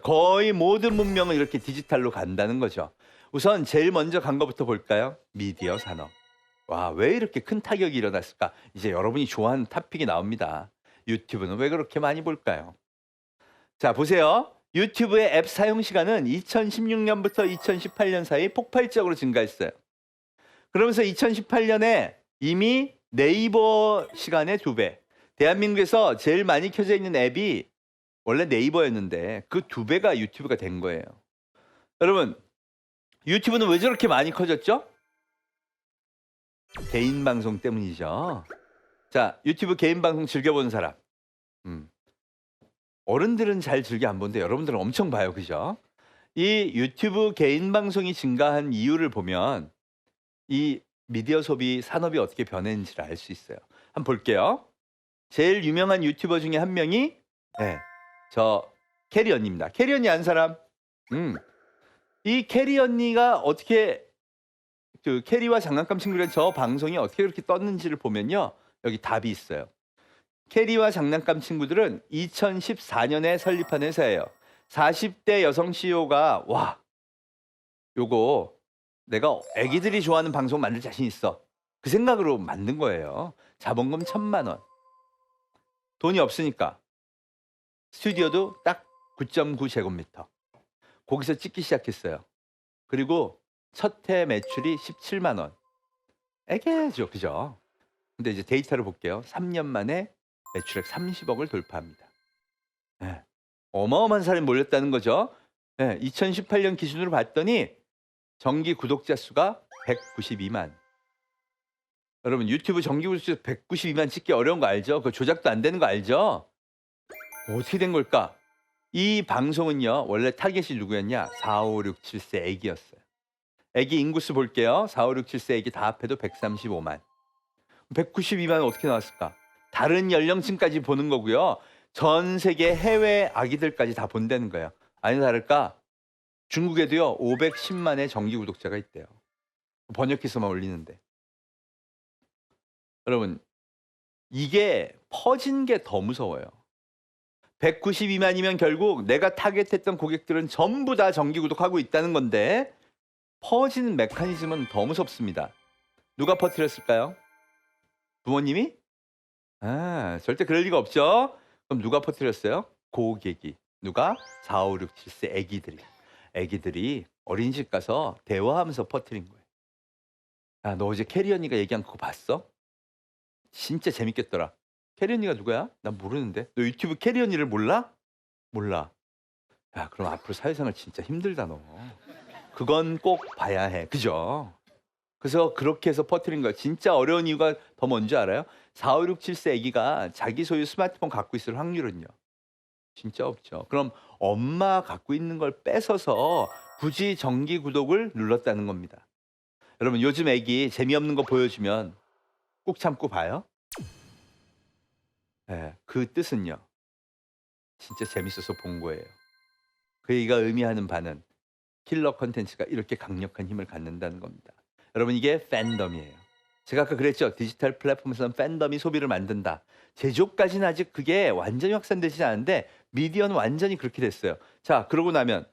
거의 모든 문명은 이렇게 디지털로 간다는 거죠. 우선 제일 먼저 간 것부터 볼까요? 미디어 산업. 와, 왜 이렇게 큰 타격이 일어났을까? 이제 여러분이 좋아하는 토픽이 나옵니다. 유튜브는 왜 그렇게 많이 볼까요? 자, 보세요. 유튜브의 앱 사용 시간은 2016년부터 2018년 사이 폭발적으로 증가했어요. 그러면서 2018년에 이미 네이버 시간의 2배. 대한민국에서 제일 많이 켜져 있는 앱이 원래 네이버였는데 그 2배가 유튜브가 된 거예요. 여러분, 유튜브는 왜 저렇게 많이 커졌죠? 개인 방송 때문이죠. 자, 유튜브 개인 방송 즐겨보는 사람. 어른들은 잘 즐겨 안 보는데 여러분들은 엄청 봐요. 그죠? 이 유튜브 개인 방송이 증가한 이유를 보면 이 미디어 소비 산업이 어떻게 변했는지를 알 수 있어요. 한번 볼게요. 제일 유명한 유튜버 중에 한 명이 저 캐리 언니입니다. 캐리 언니 아는 사람? 이 캐리 언니가 어떻게 그 캐리와 장난감 친구들의 저 방송이 어떻게 그렇게 떴는지를 보면요. 여기 답이 있어요. 캐리와 장난감 친구들은 2014년에 설립한 회사예요. 40대 여성 CEO가 와, 요거 내가 애기들이 좋아하는 방송 만들 자신 있어. 그 생각으로 만든 거예요. 자본금 1,000만 원. 돈이 없으니까 스튜디오도 딱 9.9 제곱미터. 거기서 찍기 시작했어요. 그리고 첫 해 매출이 17만 원. 애게죠, 그죠? 근데 이제 데이터를 볼게요. 3년 만에 매출액 30억을 돌파합니다. 네. 어마어마한 사람이 몰렸다는 거죠. 네, 2018년 기준으로 봤더니 정기 구독자 수가 192만. 여러분 유튜브 정기 구독자 수 192만 찍기 어려운 거 알죠? 그 조작도 안 되는 거 알죠? 어떻게 된 걸까? 이 방송은요, 원래 타겟이 누구였냐? 4, 5, 6, 7세 애기였어요. 애기 인구수 볼게요. 4, 5, 6, 7세 애기 다 합해도 135만. 192만은 어떻게 나왔을까? 다른 연령층까지 보는 거고요. 전 세계 해외 아기들까지 다 본다는 거예요. 아니 다를까? 중국에도요, 510만의 정기 구독자가 있대요. 번역해서만 올리는데. 여러분, 이게 퍼진 게 더 무서워요. 192만이면 결국 내가 타겟했던 고객들은 전부 다 정기 구독하고 있다는 건데 퍼지는 메커니즘은 더 무섭습니다. 누가 퍼뜨렸을까요? 부모님이? 아, 절대 그럴 리가 없죠. 그럼 누가 퍼뜨렸어요? 고객이. 누가? 4, 5, 6, 7세 애기들이. 애기들이 어린이집 가서 대화하면서 퍼뜨린 거예요. 아, 너 어제 캐리 언니가 얘기한 그거 봤어? 진짜 재밌겠더라. 캐리 언니가 누구야? 난 모르는데. 너 유튜브 캐리 언니를 몰라? 몰라. 야, 그럼 앞으로 사회생활 진짜 힘들다 너. 그건 꼭 봐야 해. 그죠? 그래서 그렇게 해서 퍼뜨린 거야. 진짜 어려운 이유가 더 뭔지 알아요? 4, 5, 6, 7세 애기가 자기 소유 스마트폰 갖고 있을 확률은요, 진짜 없죠. 그럼 엄마 갖고 있는 걸 뺏어서 굳이 정기 구독을 눌렀다는 겁니다. 여러분 요즘 애기 재미없는 거 보여주면 꼭 참고 봐요? 네, 그 뜻은요, 진짜 재밌어서 본 거예요. 그 얘기가 의미하는 바는 킬러 컨텐츠가 이렇게 강력한 힘을 갖는다는 겁니다. 여러분 이게 팬덤이에요. 제가 아까 그랬죠. 디지털 플랫폼에서는 팬덤이 소비를 만든다. 제조까지는 아직 그게 완전히 확산되지 않은데 미디어는 완전히 그렇게 됐어요. 자, 그러고 나면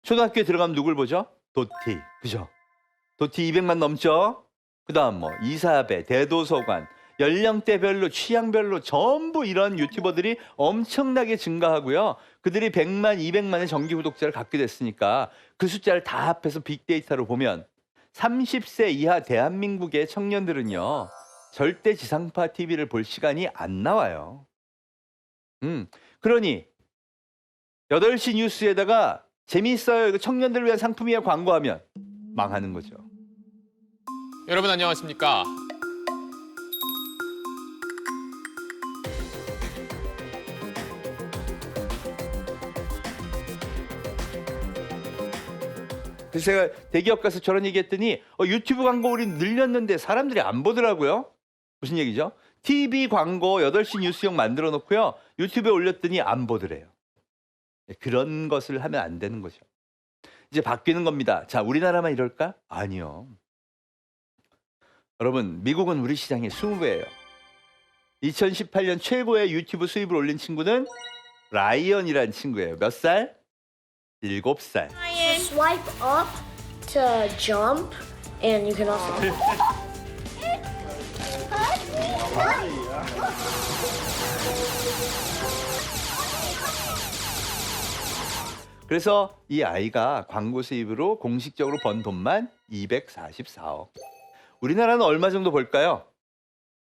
초등학교에 들어가면 누굴 보죠? 도티. 그죠? 도티 200만 넘죠? 그 다음 뭐 이사배, 대도서관, 연령대별로 취향별로 전부 이런 유튜버들이 엄청나게 증가하고요. 그들이 100만, 200만의 정기 구독자를 갖게 됐으니까 그 숫자를 다 합해서 빅데이터로 보면 30세 이하 대한민국의 청년들은요, 절대 지상파 TV를 볼 시간이 안 나와요. 그러니 8시 뉴스에다가 재미있어요, 이거 청년들을 위한 상품이야 광고하면 망하는 거죠. 여러분 안녕하십니까? 그래서 제가 대기업 가서 저런 얘기했더니 유튜브 광고 우리 늘렸는데 사람들이 안 보더라고요. 무슨 얘기죠? TV 광고 8시 뉴스용 만들어 놓고요, 유튜브에 올렸더니 안 보더래요. 그런 것을 하면 안 되는 거죠. 이제 바뀌는 겁니다. 자, 우리나라만 이럴까? 아니요. 여러분 미국은 우리 시장의 20배예요. 2018년 최고의 유튜브 수입을 올린 친구는 라이언이라는 친구예요. 몇 살? 7살. Swipe up to jump, and you can also. 그래서 이 아이가 광고 수입으로 공식적으로 번 돈만 244억. 우리나라는 얼마 정도 벌까요?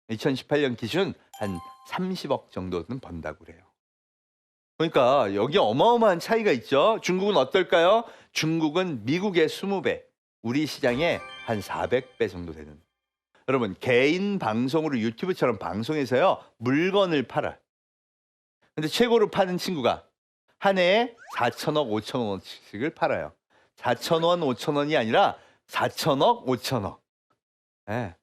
2018년 기준 한 30억 정도는 번다고 그래요. 그러니까 여기 어마어마한 차이가 있죠. 중국은 어떨까요? 중국은 미국의 20배, 우리 시장의 한 400배 정도 되는. 여러분 개인 방송으로 유튜브처럼 방송에서요 물건을 팔아. 근데 최고로 파는 친구가 한 해에 4천억, 5천억 원씩을 팔아요. 4천원, 5천원이 아니라 4천억, 5천억. 네.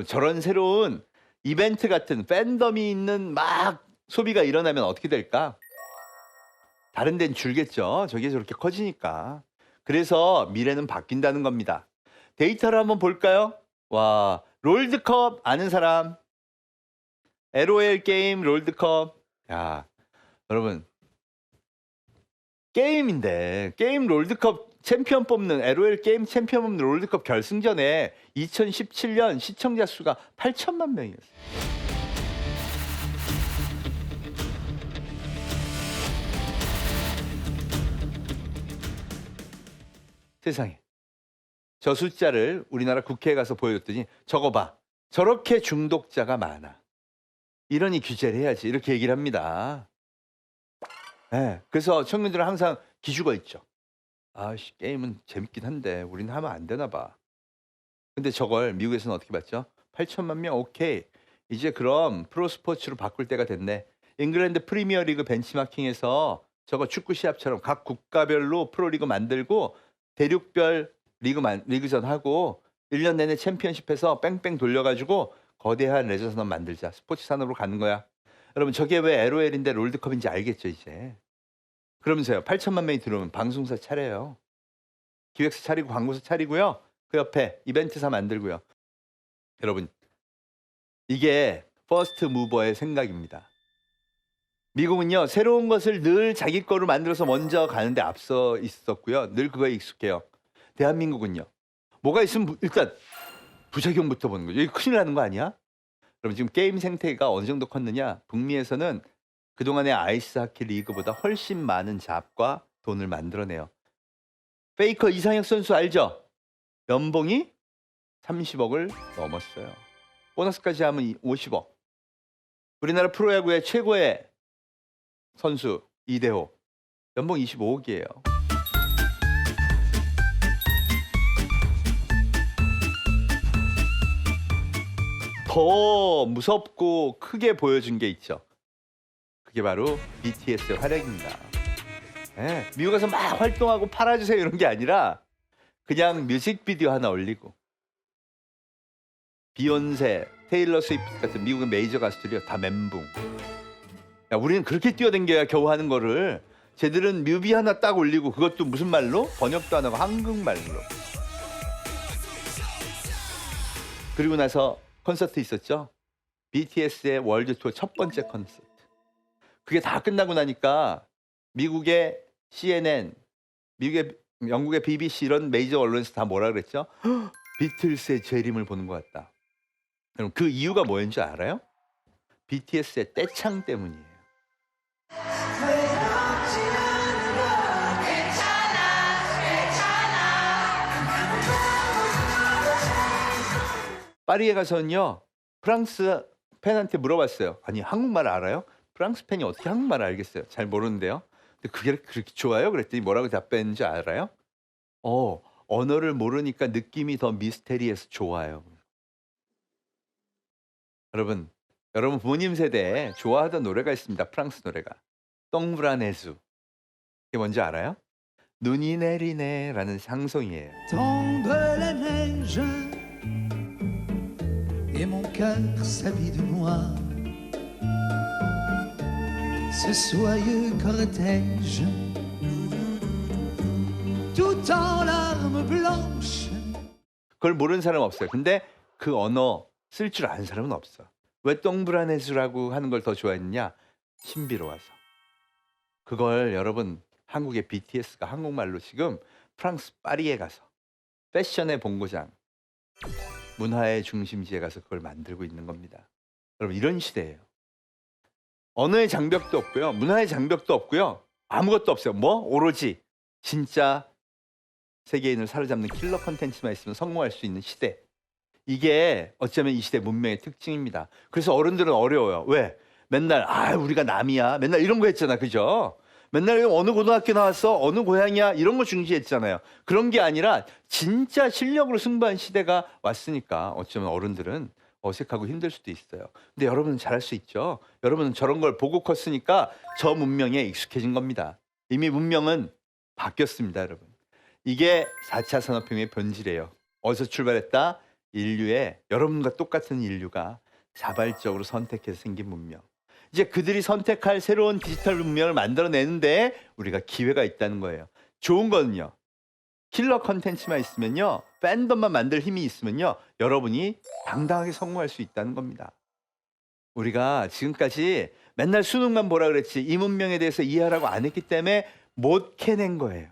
저런 새로운 이벤트 같은 팬덤이 있는 막 소비가 일어나면 어떻게 될까? 다른 데는 줄겠죠. 저게 저렇게 커지니까. 그래서 미래는 바뀐다는 겁니다. 데이터를 한번 볼까요? 와, 롤드컵 아는 사람? LOL 게임 롤드컵. 야, 여러분. 게임인데 게임 롤드컵 챔피언 뽑는 LOL 게임 챔피언 뽑는 롤드컵 결승전에 2017년 시청자 수가 8천만 명이었어요. 세상에. 저 숫자를 우리나라 국회에 가서 보여줬더니 저거 봐. 저렇게 중독자가 많아. 이러니 규제를 해야지. 이렇게 얘기를 합니다. 네, 그래서 청년들은 항상 기죽어 있죠. 아씨 게임은 재밌긴 한데 우리는 하면 안 되나 봐. 근데 저걸 미국에서는 어떻게 봤죠? 8천만 명 오케이. 이제 그럼 프로스포츠로 바꿀 때가 됐네. 잉글랜드 프리미어리그 벤치마킹에서 저거 축구 시합처럼 각 국가별로 프로리그 만들고 대륙별 리그전 하고 1년 내내 챔피언십해서 뺑뺑 돌려가지고 거대한 레저 산업 만들자. 스포츠 산업으로 가는 거야. 여러분 저게 왜 LOL인데 롤드컵인지 알겠죠 이제. 그러면서요 8천만 명이 들어오면 방송사 차려요. 기획사 차리고 광고사 차리고요. 그 옆에 이벤트사 만들고요. 여러분 이게 퍼스트 무버의 생각입니다. 미국은요 새로운 것을 늘 자기 거로 만들어서 먼저 가는데 앞서 있었고요. 늘 그거에 익숙해요. 대한민국은요 뭐가 있으면 일단 부작용부터 보는 거죠. 이게 큰일 나는 거 아니야? 그럼 지금 게임 생태계가 어느 정도 컸느냐? 북미에서는 그동안의 아이스 하키 리그보다 훨씬 많은 잡과 돈을 만들어내요. 페이커 이상혁 선수 알죠? 연봉이 30억을 넘었어요. 보너스까지 하면 50억. 우리나라 프로야구의 최고의 선수 이대호 연봉 25억이에요. 더 무섭고 크게 보여준 게 있죠. 그게 바로 BTS의 활약입니다. 네, 미국에서 막 활동하고 팔아주세요 이런 게 아니라 그냥 뮤직비디오 하나 올리고 비욘세, 테일러 스위프트 같은 미국의 메이저 가수들이요 다 멘붕. 야, 우리는 그렇게 뛰어댕겨야 겨우 하는 거를 쟤들은 뮤비 하나 딱 올리고 그것도 무슨 말로? 번역도 안 하고 한국말로. 그리고 나서 콘서트 있었죠. BTS의 월드 투어 첫 번째 콘서트. 그게 다 끝나고 나니까 미국의 CNN, 영국의 BBC 이런 메이저 언론에서 다 뭐라 그랬죠? 비틀스의 재림을 보는 것 같다. 그럼 그 이유가 뭐였는지 알아요? BTS의 떼창 때문이에요. 파리에 가서는요 프랑스 팬한테 물어봤어요. 아니 한국말 알아요? 프랑스 팬이 어떻게 한국말을 알겠어요? 잘 모르는데요. 근데 그게 그렇게 좋아요? 그랬더니 뭐라고 답변했는지 알아요? 언어를 모르니까 느낌이 더 미스테리해서 좋아요. 여러분 부모님 세대에 좋아하던 노래가 있습니다. 프랑스 노래가 똥브라네수. 이게 뭔지 알아요? 눈이 내리네 라는 상송이에요. Tombe la neige et mon cœur s'habille de noir. Ce soyeux cortège, tout en larmes blanches. 그걸 모르는 사람은 없어요. 근데 그 언어 쓸 줄 아는 사람은 없어. 왜 똥브라네수라고 하는 걸 더 좋아했느냐? 신비로워서. 그걸 여러분 한국의 BTS가 한국말로 지금 프랑스 파리에 가서 패션의 본고장, 문화의 중심지에 가서 그걸 만들고 있는 겁니다. 여러분 이런 시대예요. 언어의 장벽도 없고요. 문화의 장벽도 없고요. 아무것도 없어요. 뭐? 오로지 진짜 세계인을 사로잡는 킬러 컨텐츠만 있으면 성공할 수 있는 시대. 이게 어쩌면 이 시대 문명의 특징입니다. 그래서 어른들은 어려워요. 왜? 맨날 우리가 남이야. 맨날 이런 거 했잖아. 그죠? 맨날 어느 고등학교 나왔어? 어느 고향이야? 이런 거 중시했잖아요. 그런 게 아니라 진짜 실력으로 승부한 시대가 왔으니까 어쩌면 어른들은 어색하고 힘들 수도 있어요. 근데 여러분은 잘할 수 있죠. 여러분은 저런 걸 보고 컸으니까 저 문명에 익숙해진 겁니다. 이미 문명은 바뀌었습니다, 여러분. 이게 4차 산업혁명의 본질이에요. 어디서 출발했다? 인류의 여러분과 똑같은 인류가 자발적으로 선택해서 생긴 문명. 이제 그들이 선택할 새로운 디지털 문명을 만들어내는데 우리가 기회가 있다는 거예요. 좋은 거는요. 킬러 컨텐츠만 있으면요, 팬덤만 만들 힘이 있으면요, 여러분이 당당하게 성공할 수 있다는 겁니다. 우리가 지금까지 맨날 수능만 보라 그랬지 이 문명에 대해서 이해하라고 안 했기 때문에 못 캐낸 거예요.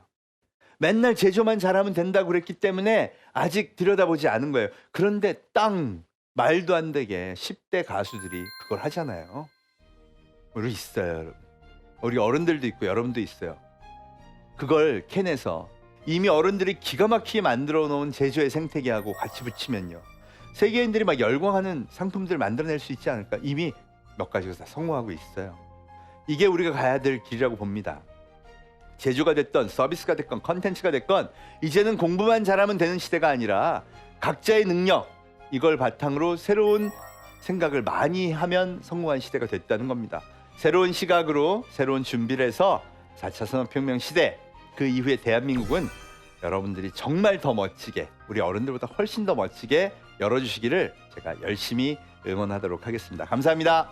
맨날 제조만 잘하면 된다고 그랬기 때문에 아직 들여다보지 않은 거예요. 그런데 말도 안 되게 10대 가수들이 그걸 하잖아요. 우리 있어요, 여러분. 우리 어른들도 있고 여러분도 있어요. 그걸 캐내서 이미 어른들이 기가 막히게 만들어 놓은 제조의 생태계하고 같이 붙이면요, 세계인들이 막 열광하는 상품들을 만들어낼 수 있지 않을까. 이미 몇 가지가 다 성공하고 있어요. 이게 우리가 가야 될 길이라고 봅니다. 제조가 됐건 서비스가 됐건 컨텐츠가 됐건 이제는 공부만 잘하면 되는 시대가 아니라 각자의 능력, 이걸 바탕으로 새로운 생각을 많이 하면 성공한 시대가 됐다는 겁니다. 새로운 시각으로 새로운 준비를 해서 4차 산업혁명 시대, 그 이후에 대한민국은 여러분들이 정말 더 멋지게, 우리 어른들보다 훨씬 더 멋지게 열어주시기를 제가 열심히 응원하도록 하겠습니다. 감사합니다.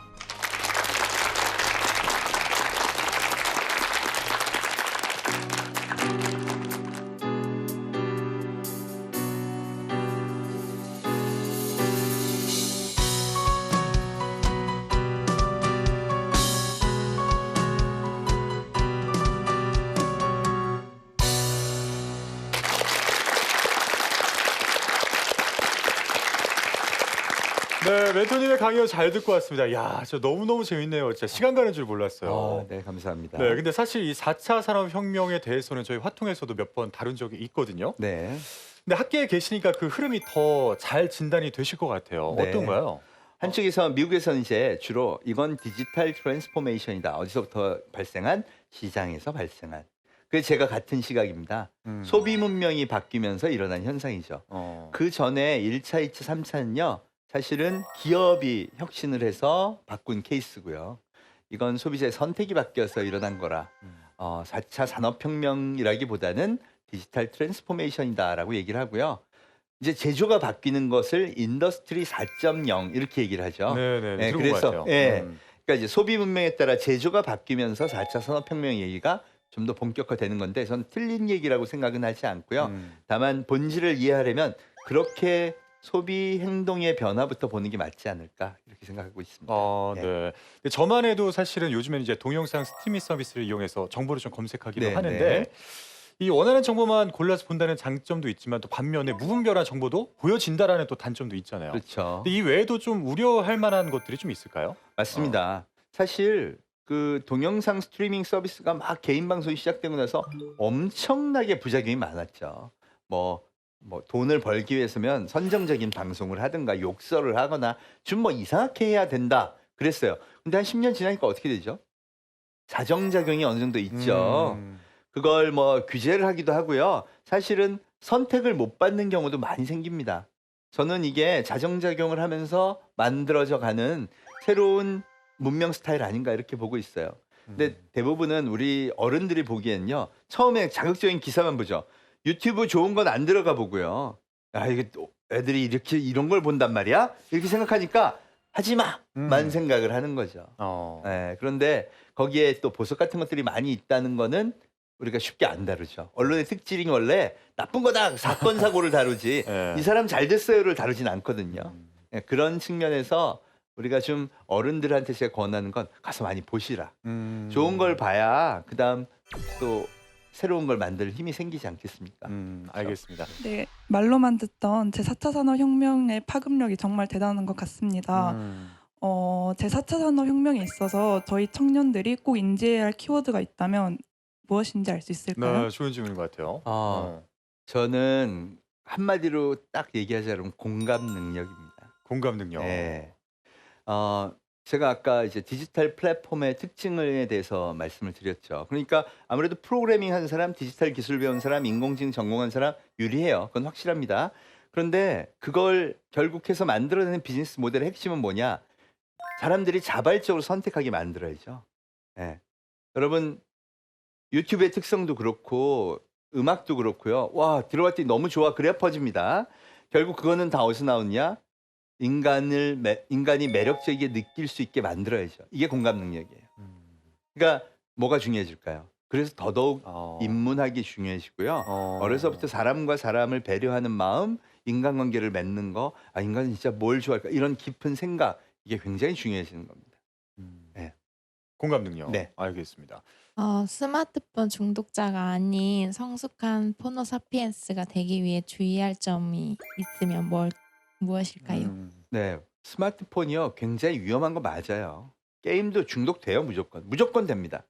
네, 멘토님의 강의 잘 듣고 왔습니다. 야, 진짜 너무너무 재밌네요. 진짜 시간 가는 줄 몰랐어요. 네, 감사합니다. 네, 근데 사실 이 4차 산업혁명에 대해서는 저희 화통에서도 몇 번 다룬 적이 있거든요. 네. 근데 학계에 계시니까 그 흐름이 더 잘 진단이 되실 것 같아요. 네. 어떤가요? 한쪽에서 미국에서는 이제 주로 이건 디지털 트랜스포메이션이다. 어디서부터 발생한? 시장에서 발생한. 그게 제가 같은 시각입니다. 소비 문명이 바뀌면서 일어난 현상이죠. 그 전에 1차, 2차, 3차는요. 사실은 기업이 혁신을 해서 바꾼 케이스고요. 이건 소비자의 선택이 바뀌어서 일어난 거라 4차 산업혁명이라기보다는 디지털 트랜스포메이션이다라고 얘기를 하고요. 이제 제조가 바뀌는 것을 인더스트리 4.0 이렇게 얘기를 하죠. 네네. 들어본 것 그래서 같아요. 그러니까 이제 소비 문명에 따라 제조가 바뀌면서 4차 산업혁명 얘기가 좀 더 본격화되는 건데 전 틀린 얘기라고 생각은 하지 않고요. 다만 본질을 이해하려면 그렇게 소비 행동의 변화부터 보는 게 맞지 않을까 이렇게 생각하고 있습니다. 네. 근데 저만 해도 사실은 요즘에는 이제 동영상 스트리밍 서비스를 이용해서 정보를 좀 검색하기도 네, 하는데 이 원하는 정보만 골라서 본다는 장점도 있지만 또 반면에 무분별한 정보도 보여진다라는 또 단점도 있잖아요. 그렇죠. 근데 이 외에도 좀 우려할 만한 것들이 좀 있을까요? 맞습니다. 사실 그 동영상 스트리밍 서비스가 막 개인 방송이 시작되고 나서 엄청나게 부작용이 많았죠. 뭐 돈을 벌기 위해서면 선정적인 방송을 하든가 욕설을 하거나 좀 이상하게 해야 된다 그랬어요. 근데 한 10년 지나니까 어떻게 되죠? 자정작용이 어느 정도 있죠. 그걸 규제를 하기도 하고요. 사실은 선택을 못 받는 경우도 많이 생깁니다. 저는 이게 자정작용을 하면서 만들어져 가는 새로운 문명 스타일 아닌가 이렇게 보고 있어요. 근데 대부분은 우리 어른들이 보기엔요. 처음에 자극적인 기사만 보죠. 유튜브 좋은 건 안 들어가 보고요. 이게 또 애들이 이렇게 이런 걸 본단 말이야? 이렇게 생각하니까 하지 마만 생각을 하는 거죠. 그런데 거기에 또 보석 같은 것들이 많이 있다는 거는 우리가 쉽게 안 다루죠. 언론의 특질이 원래 나쁜 거다 사건 사고를 다루지 이 사람 잘 됐어요를 다루진 않거든요. 그런 측면에서 우리가 좀 어른들한테 제가 권하는 건 가서 많이 보시라. 좋은 걸 봐야 그다음 또 새로운 걸 만들 힘이 생기지 않겠습니까? 알겠습니다. 네, 말로만 듣던 제4차 산업혁명의 파급력이 정말 대단한 것 같습니다. 제4차 산업혁명에 있어서 저희 청년들이 꼭 인지해야 할 키워드가 있다면 무엇인지 알 수 있을까요? 네, 좋은 질문인 것 같아요. 저는 한마디로 딱 얘기하자면 공감 능력입니다. 공감 능력. 네. 제가 아까 이제 디지털 플랫폼의 특징에 대해서 말씀을 드렸죠. 그러니까 아무래도 프로그래밍 한 사람, 디지털 기술 배운 사람, 인공지능 전공한 사람 유리해요. 그건 확실합니다. 그런데 그걸 결국 해서 만들어내는 비즈니스 모델의 핵심은 뭐냐? 사람들이 자발적으로 선택하게 만들어야죠. 여러분 유튜브의 특성도 그렇고 음악도 그렇고요. 와, 들어봤더니 너무 좋아. 그래야 퍼집니다. 결국 그거는 다 어디서 나오냐? 인간이 매력적이게 느낄 수 있게 만들어야죠. 이게 공감 능력이에요. 그러니까 뭐가 중요해질까요? 그래서 더더욱 어. 인문학이 중요해지고요. 어려서부터 사람과 사람을 배려하는 마음, 인간관계를 맺는 거, 아 인간은 진짜 뭘 좋아할까 이런 깊은 생각 이게 굉장히 중요해지는 겁니다. 네. 공감 능력. 네. 알겠습니다. 스마트폰 중독자가 아닌 성숙한 포노사피엔스가 되기 위해 주의할 점이 있으면 무엇일까요? 네, 스마트폰이요 굉장히 위험한 거 맞아요. 게임도 중독돼요 무조건 됩니다.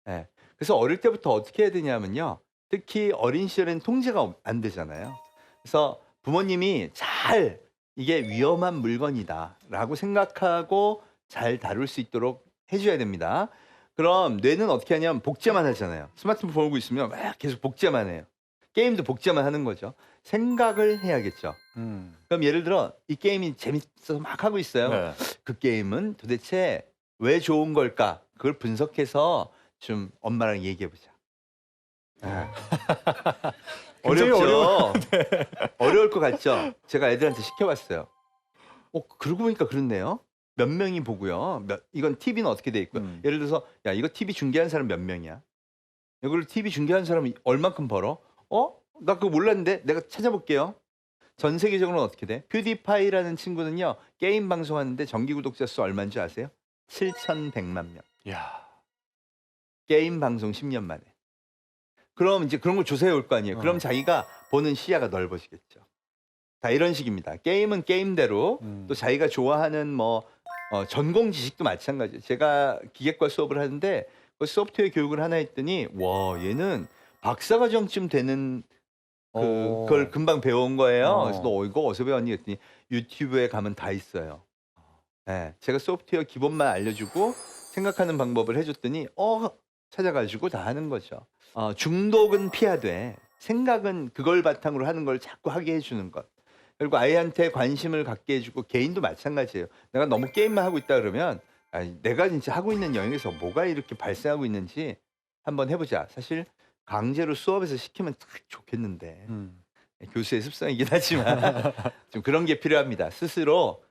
네. 그래서 어릴 때부터 어떻게 해야 되냐면요. 특히 어린 시절엔 통제가 안 되잖아요. 그래서 부모님이 잘 이게 위험한 물건이다라고 생각하고 잘 다룰 수 있도록 해줘야 됩니다. 그럼 뇌는 어떻게 하냐면 복제만 하잖아요. 스마트폰 보고 있으면 막 계속 복제만 해요. 게임도 복제만 하는 거죠. 생각을 해야겠죠. 그럼 예를 들어 이 게임이 재밌어서 막 하고 있어요. 네. 그 게임은 도대체 왜 좋은 걸까? 그걸 분석해서 좀 엄마랑 얘기해보자. 굉장히 어렵죠? 어려울 것 같죠? 제가 애들한테 시켜봤어요. 그러고 보니까 그렇네요. 몇 명이 보고요. 이건 TV는 어떻게 돼 있고요. 예를 들어서 야 이거 TV 중계한 사람 몇 명이야? 이걸 TV 중계한 사람이 얼만큼 벌어? 나 그거 몰랐는데 내가 찾아볼게요. 전 세계적으로는 어떻게 돼? 퓨디파이라는 친구는요. 게임 방송하는데 정기 구독자 수 얼마인 줄 아세요? 7,100만 명. 야. 게임 방송 10년 만에. 그럼 이제 그런 걸 조사해 올 거 아니에요. 그럼 자기가 보는 시야가 넓어지겠죠. 다 이런 식입니다. 게임은 게임대로 또 자기가 좋아하는 전공 지식도 마찬가지예요. 제가 기계과 수업을 하는데 그 소프트웨어 교육을 하나 했더니 와 얘는 박사과정쯤 되는 그걸 금방 배운 거예요. 그래서 너 이거 어디서 배웠니? 했더니 유튜브에 가면 다 있어요. 네, 제가 소프트웨어 기본만 알려주고 생각하는 방법을 해줬더니 찾아가지고 다 하는 거죠. 중독은 피하되 생각은 그걸 바탕으로 하는 걸 자꾸 하게 해주는 것. 그리고 아이한테 관심을 갖게 해주고 개인도 마찬가지예요. 내가 너무 게임만 하고 있다 그러면 내가 진짜 하고 있는 영역에서 뭐가 이렇게 발생하고 있는지 한번 해보자. 사실 강제로 수업에서 시키면 딱 좋겠는데 교수의 습성이긴 하지만 좀 그런 게 필요합니다. 스스로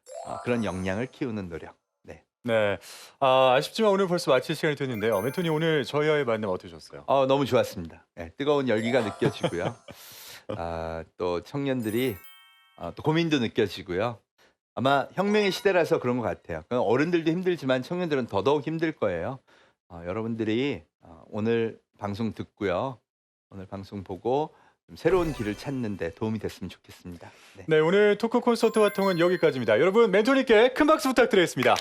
그런 역량을 키우는 노력. 네. 네. 아쉽지만 오늘 벌써 마칠 시간이 됐는데요. 멘토니 오늘 저희와의 만남 어떠셨어요? 너무 좋았습니다. 네, 뜨거운 열기가 느껴지고요. 또 청년들이 또 고민도 느껴지고요. 아마 혁명의 시대라서 그런 것 같아요. 어른들도 힘들지만 청년들은 더더욱 힘들 거예요. 여러분들이 오늘 방송 듣고요. 오늘 방송 보고 좀 새로운 길을 찾는 데 도움이 됐으면 좋겠습니다. 네. 네, 오늘 토크 콘서트 활동은 여기까지입니다. 여러분 멘토니께 큰 박수 부탁드리겠습니다.